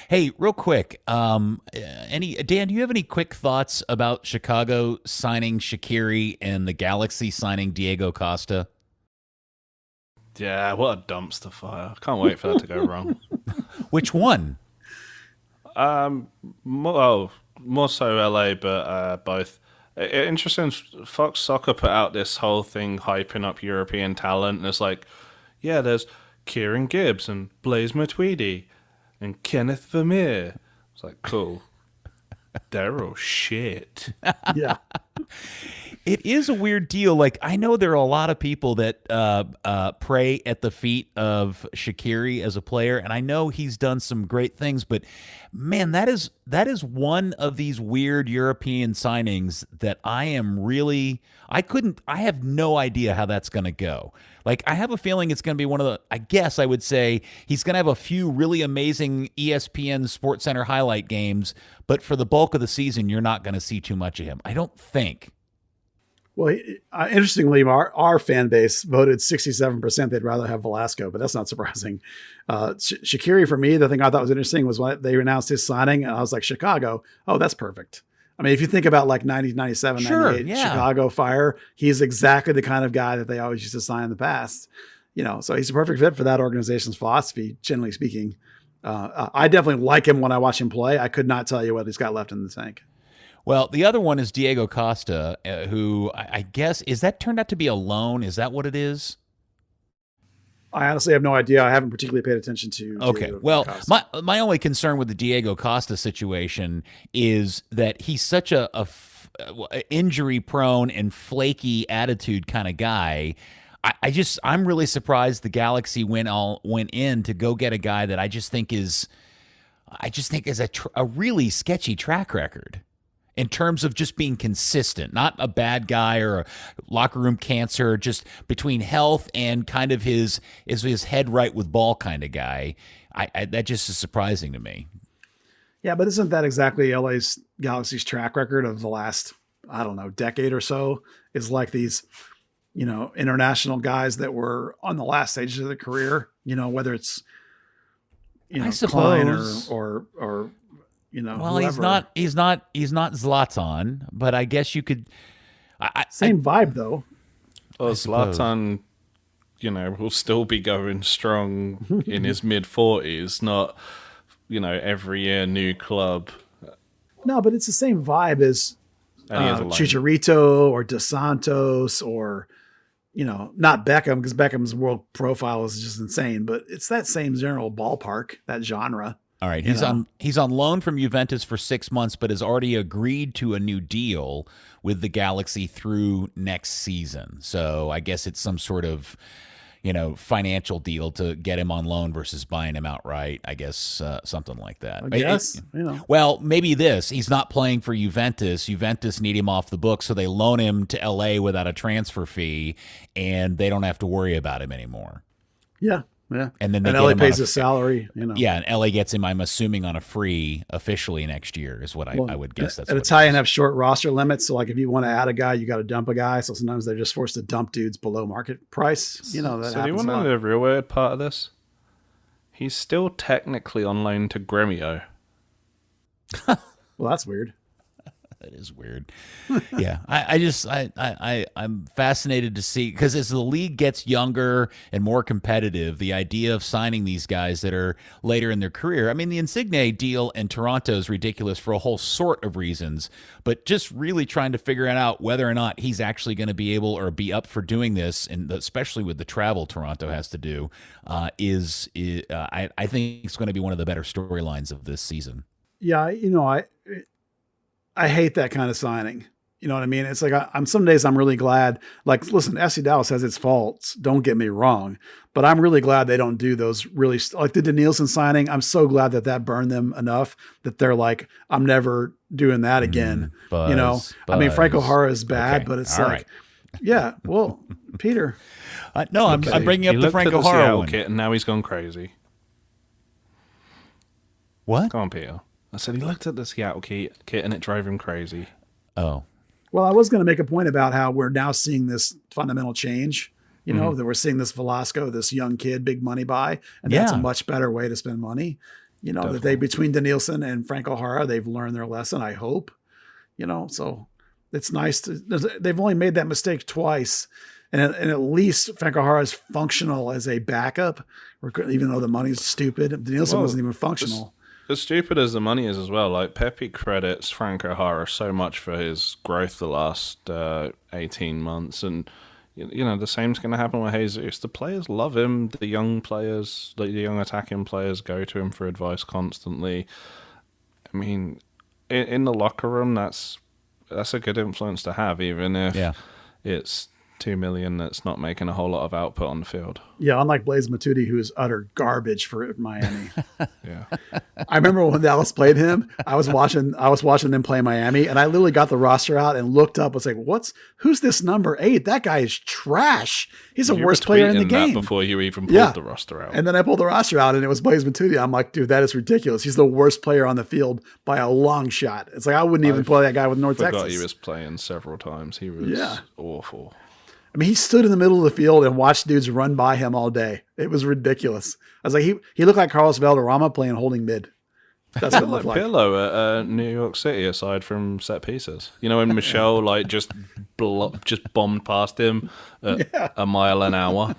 Hey, real quick, Dan, do you have any quick thoughts about Chicago signing Shaqiri and the Galaxy signing Diego Costa? Yeah, what a dumpster fire. I can't wait for that to go wrong. Which one? More so LA, but both. Interesting, Fox Soccer put out this whole thing hyping up European talent, and it's like, there's Kieran Gibbs and Blaise Matuidi and Kenneth Vermeer. It's like, cool. They're all shit. Yeah. It is a weird deal. Like, I know there are a lot of people that pray at the feet of Shaqiri as a player, and I know he's done some great things, but man, that is one of these weird European signings that I have no idea how that's going to go. Like, I have a feeling it's going to be one of the, I guess I would say he's going to have a few really amazing ESPN SportsCenter highlight games, but for the bulk of the season, you're not going to see too much of him. I don't think. Well, interestingly, our fan base voted 67% they'd rather have Velasco, but that's not surprising. Shaqiri, for me, the thing I thought was interesting was when they announced his signing, and I was like, Chicago, oh, that's perfect. I mean, if you think about like 90, 97, Sure, 98, yeah. Chicago Fire, he's exactly the kind of guy that they always used to sign in the past. So he's a perfect fit for that organization's philosophy, generally speaking. I definitely like him when I watch him play. I could not tell you what he's got left in the tank. Well, the other one is Diego Costa, who I guess, is that turned out to be a loan? Is that what it is? I honestly have no idea. I haven't particularly paid attention to. Okay. Diego Well, Costa. my only concern with the Diego Costa situation is that he's such a injury prone and flaky attitude kind of guy. I'm really surprised the Galaxy went in to go get a guy that I just think is a really sketchy track record in terms of just being consistent, not a bad guy or a locker room cancer, just between health and kind of his head right with ball kind of guy. That just is surprising to me. Yeah, but isn't that exactly LA's Galaxy's track record of the last, I don't know, decade or so? Is like these, international guys that were on the last stages of their career, whether it's, I Klein suppose. or Well, whoever. he's not Zlatan, but I guess you could. Same vibe though. Well, suppose. Zlatan, will still be going strong in his mid-40s, not, every year new club. No, but it's the same vibe as And he has a line. Chicharito or Dos Santos or, not Beckham, because Beckham's world profile is just insane, but it's that same general ballpark, that genre. All right, he's on loan from Juventus for 6 months, but has already agreed to a new deal with the Galaxy through next season. So I guess it's some sort of, financial deal to get him on loan versus buying him outright. I guess something like that. I guess, Well, maybe he's not playing for Juventus. Juventus need him off the books, so they loan him to LA without a transfer fee, and they don't have to worry about him anymore. Yeah. Yeah. And then they get LA him pays on his salary, Yeah, and LA gets him, I'm assuming, on a free officially next year is what I would guess. That's At what Italian have short roster limits. So like if you want to add a guy, you got to dump a guy. So sometimes they're just forced to dump dudes below market price. That So do you happens want a to lot. know the real weird part of this? He's still technically on loan to Gremio. Well, that's weird. That is weird. Yeah, I'm fascinated to see, because as the league gets younger and more competitive, the idea of signing these guys that are later in their career. I mean, the Insigne deal in Toronto is ridiculous for a whole sort of reasons, but just really trying to figure out whether or not he's actually going to be able or be up for doing this, and especially with the travel Toronto has to do, I think it's going to be one of the better storylines of this season. Yeah. I hate that kind of signing. You know what I mean? It's like, I'm some days I'm really glad, like, listen, FC Dallas has its faults. Don't get me wrong, but I'm really glad they don't do those really like the Danielson signing. I'm so glad that burned them enough that they're like, I'm never doing that again. Buzz. I mean, Franco Jara is bad, Okay, but it's all like, right. yeah, well, Peter, No, I'm bringing up He the looked at Franco the Jara Seattle one. kit and now he's gone crazy. What? Come on, Peter. I said he looked at the Seattle kit and it drove him crazy. Oh, well, I was going to make a point about how we're now seeing this fundamental change, that we're seeing this Velasco, this young kid, big money buy, and that's a Yeah. much better way to spend money. That they, between Danielson and Franco Jara, they've learned their lesson, I hope, so it's nice they've only made that mistake twice. And at least Franco Jara is functional as a backup, even though the money's stupid. Danielson wasn't even functional. As stupid as the money is as well, like Pepe credits Franco Jara so much for his growth the last 18 months. And, the same's going to happen with Jesus. The players love him. The young players, the young attacking players go to him for advice constantly. I mean, in the locker room, that's that's a good influence to have, even if it's $2 million that's not making a whole lot of output on the field. Yeah, unlike Blaze Matuidi, who is utter garbage for Miami. Yeah, I remember when Dallas played him, I was watching them play Miami, and I literally got the roster out and looked up. I was like, who's this number 8? That guy is trash. He's the worst player in the game. Before you even pulled the roster out. And then I pulled the roster out, and it was Blaze Matuidi. I'm like, dude, that is ridiculous. He's the worst player on the field by a long shot. It's like I wouldn't even play that guy with North Texas. I forgot he was playing several times. He was awful. I mean, he stood in the middle of the field and watched dudes run by him all day. It was ridiculous. I was like, he looked like Carlos Valderrama playing holding mid. That's what it looked like. Pirlo at New York City, aside from set pieces. You know, when Michelle just bombed past him at a mile an hour.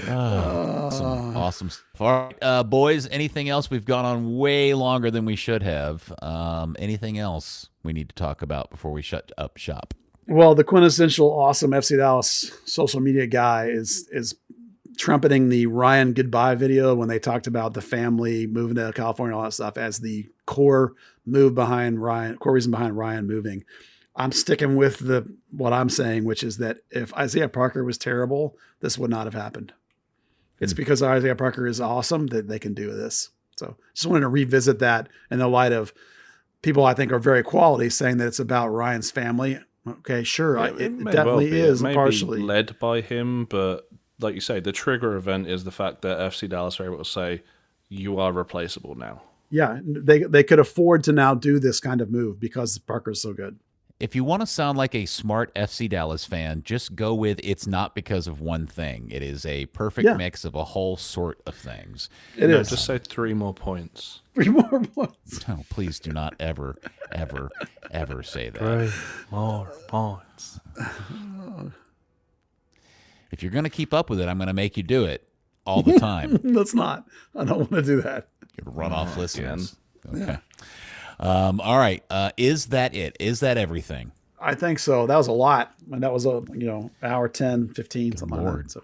Awesome stuff. All right, boys, anything else? We've gone on way longer than we should have. Anything else we need to talk about before we shut up shop? Well, the quintessential awesome FC Dallas social media guy is trumpeting the Ryan goodbye video when they talked about the family moving to California, all that stuff as the core reason behind Ryan moving. I'm sticking with what I'm saying, which is that if Isaiah Parker was terrible, this would not have happened. It's because Isaiah Parker is awesome that they can do this. So just wanted to revisit that in the light of people I think are very quality saying that it's about Ryan's family. Okay, sure. It definitely is partially led by him, but like you say, the trigger event is the fact that FC Dallas are able to say, you are replaceable now. Yeah, they could afford to now do this kind of move because Parker's so good. If you want to sound like a smart FC Dallas fan, just go with it's not because of one thing. It is a perfect mix of a whole sort of things. It is. Just say 3 more points. 3 more points. No, please do not ever, ever, ever say that. 3 more points. If you're going to keep up with it, I'm going to make you do it all the time. Let's not. I don't want to do that. You're run off listeners. Okay. Yeah. All right. Is that it? Is that everything? I think so. That was a lot. And that was hour 10, 15, something like that. So,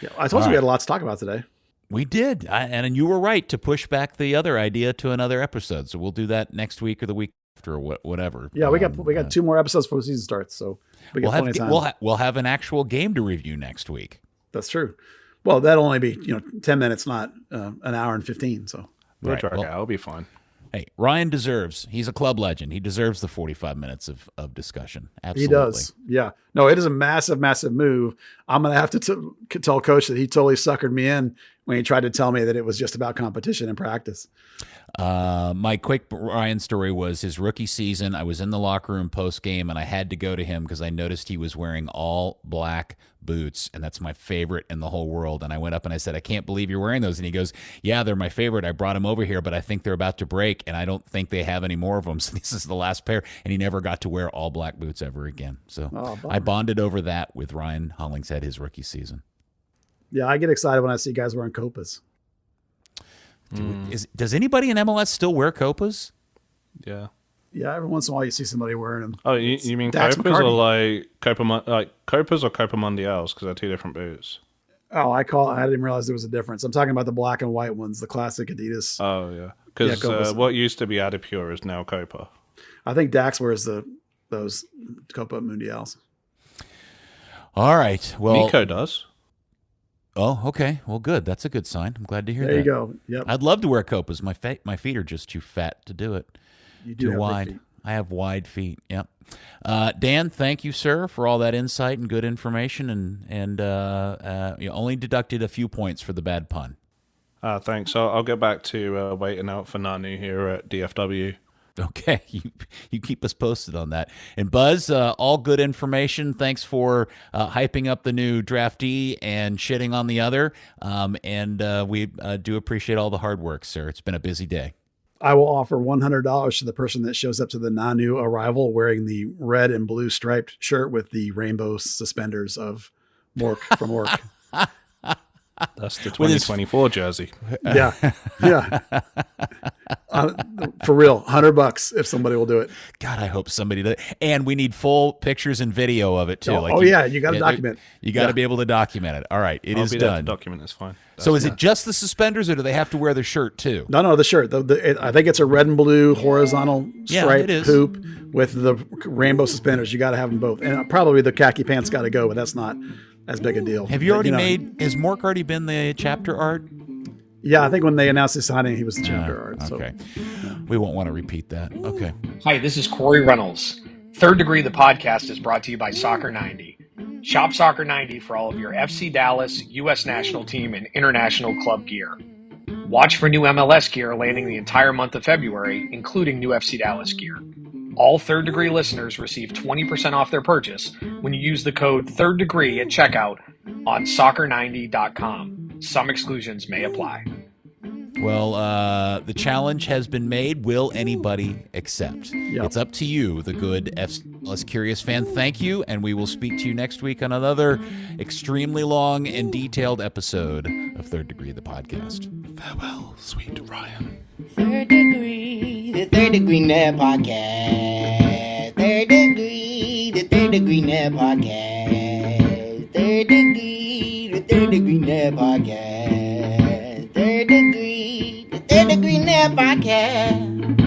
yeah, I told you we had a lot to talk about today. We did. And you were right to push back the other idea to another episode. So we'll do that next week or the week after or whatever. Yeah, we got 2 more episodes before the season starts. So we got plenty of time. We'll have an actual game to review next week. That's true. Well, that'll only be 10 minutes, not an hour and 15. So we'll drag out. It'll be fine. Hey, Ryan he's a club legend. He deserves the 45 minutes of discussion. Absolutely. He does. Yeah. No, it is a massive, massive move. I'm going to have to tell Coach that he totally suckered me in when he tried to tell me that it was just about competition and practice. My quick Ryan story was his rookie season. I was in the locker room post game and I had to go to him because I noticed he was wearing all black boots, and that's my favorite in the whole world. And I went up and I said, I can't believe you're wearing those. And he goes, yeah, they're my favorite. I brought them over here, but I think they're about to break and I don't think they have any more of them. So this is the last pair. And he never got to wear all black boots ever again. So I bonded over that with Ryan Hollingshead his rookie season. Yeah, I get excited when I see guys wearing Copas. Does anybody in MLS still wear Copas? Yeah. Yeah, every once in a while you see somebody wearing them. Oh, you mean Dax Copas McCartney. or Copas or Copa Mundials? Because they're 2 different boots. Oh, I didn't realize there was a difference. I'm talking about the black and white ones, the classic Adidas. Oh, yeah. Because what used to be Adipure is now Copa. I think Dax wears those Copa Mundials. All right. Well, Nico does. Oh, okay. Well, good. That's a good sign. I'm glad to hear that. There you go. Yep. I'd love to wear Copas. My feet are just too fat to do it. You do too wide. I have wide feet. Yep. Dan, thank you, sir, for all that insight and good information. And you only deducted a few points for the bad pun. Thanks. I'll get back to waiting out for Nanu here at DFW. Okay, you keep us posted on that. And Buzz, all good information. Thanks for hyping up the new draftee and shitting on the other. And we do appreciate all the hard work, sir. It's been a busy day. I will offer $100 to the person that shows up to the Nanu arrival wearing the red and blue striped shirt with the rainbow suspenders of Mork from Mork. That's the 2024 jersey. Yeah. For real, $100 if somebody will do it. God, I hope somebody does. And we need full pictures and video of it too. You got to document. You got to be able to document it. All right, it is done. Document is fine. So is it just the suspenders, or do they have to wear the shirt too? No, the shirt. I think it's a red and blue horizontal stripe hoop with the rainbow suspenders. You got to have them both, and probably the khaki pants got to go, but that's not as big a deal. Have you already has Mork already been the chapter art? Yeah, I think when they announced his signing, he was the chapter art. Okay. We won't want to repeat that. Okay. Hi, this is Corey Reynolds. Third Degree, the podcast, is brought to you by Soccer 90. Shop Soccer 90 for all of your FC Dallas, U.S. national team, and international club gear. Watch for new MLS gear landing the entire month of February, including new FC Dallas gear. All Third Degree listeners receive 20% off their purchase when you use the code Third Degree at checkout on soccer90.com. Some exclusions may apply. Well, the challenge has been made. Will anybody accept? Yep. It's up to you, the good FC Curious fan. Thank you, and we will speak to you next week on another extremely long and detailed episode of Third Degree, the podcast. Farewell, sweet Ryan. Third Degree, the Third Degree Net Podcast. Third Degree, the Third Degree Net Podcast. Third Degree, the Third Degree Net Podcast. Third Degree, the Third Degree Net Podcast.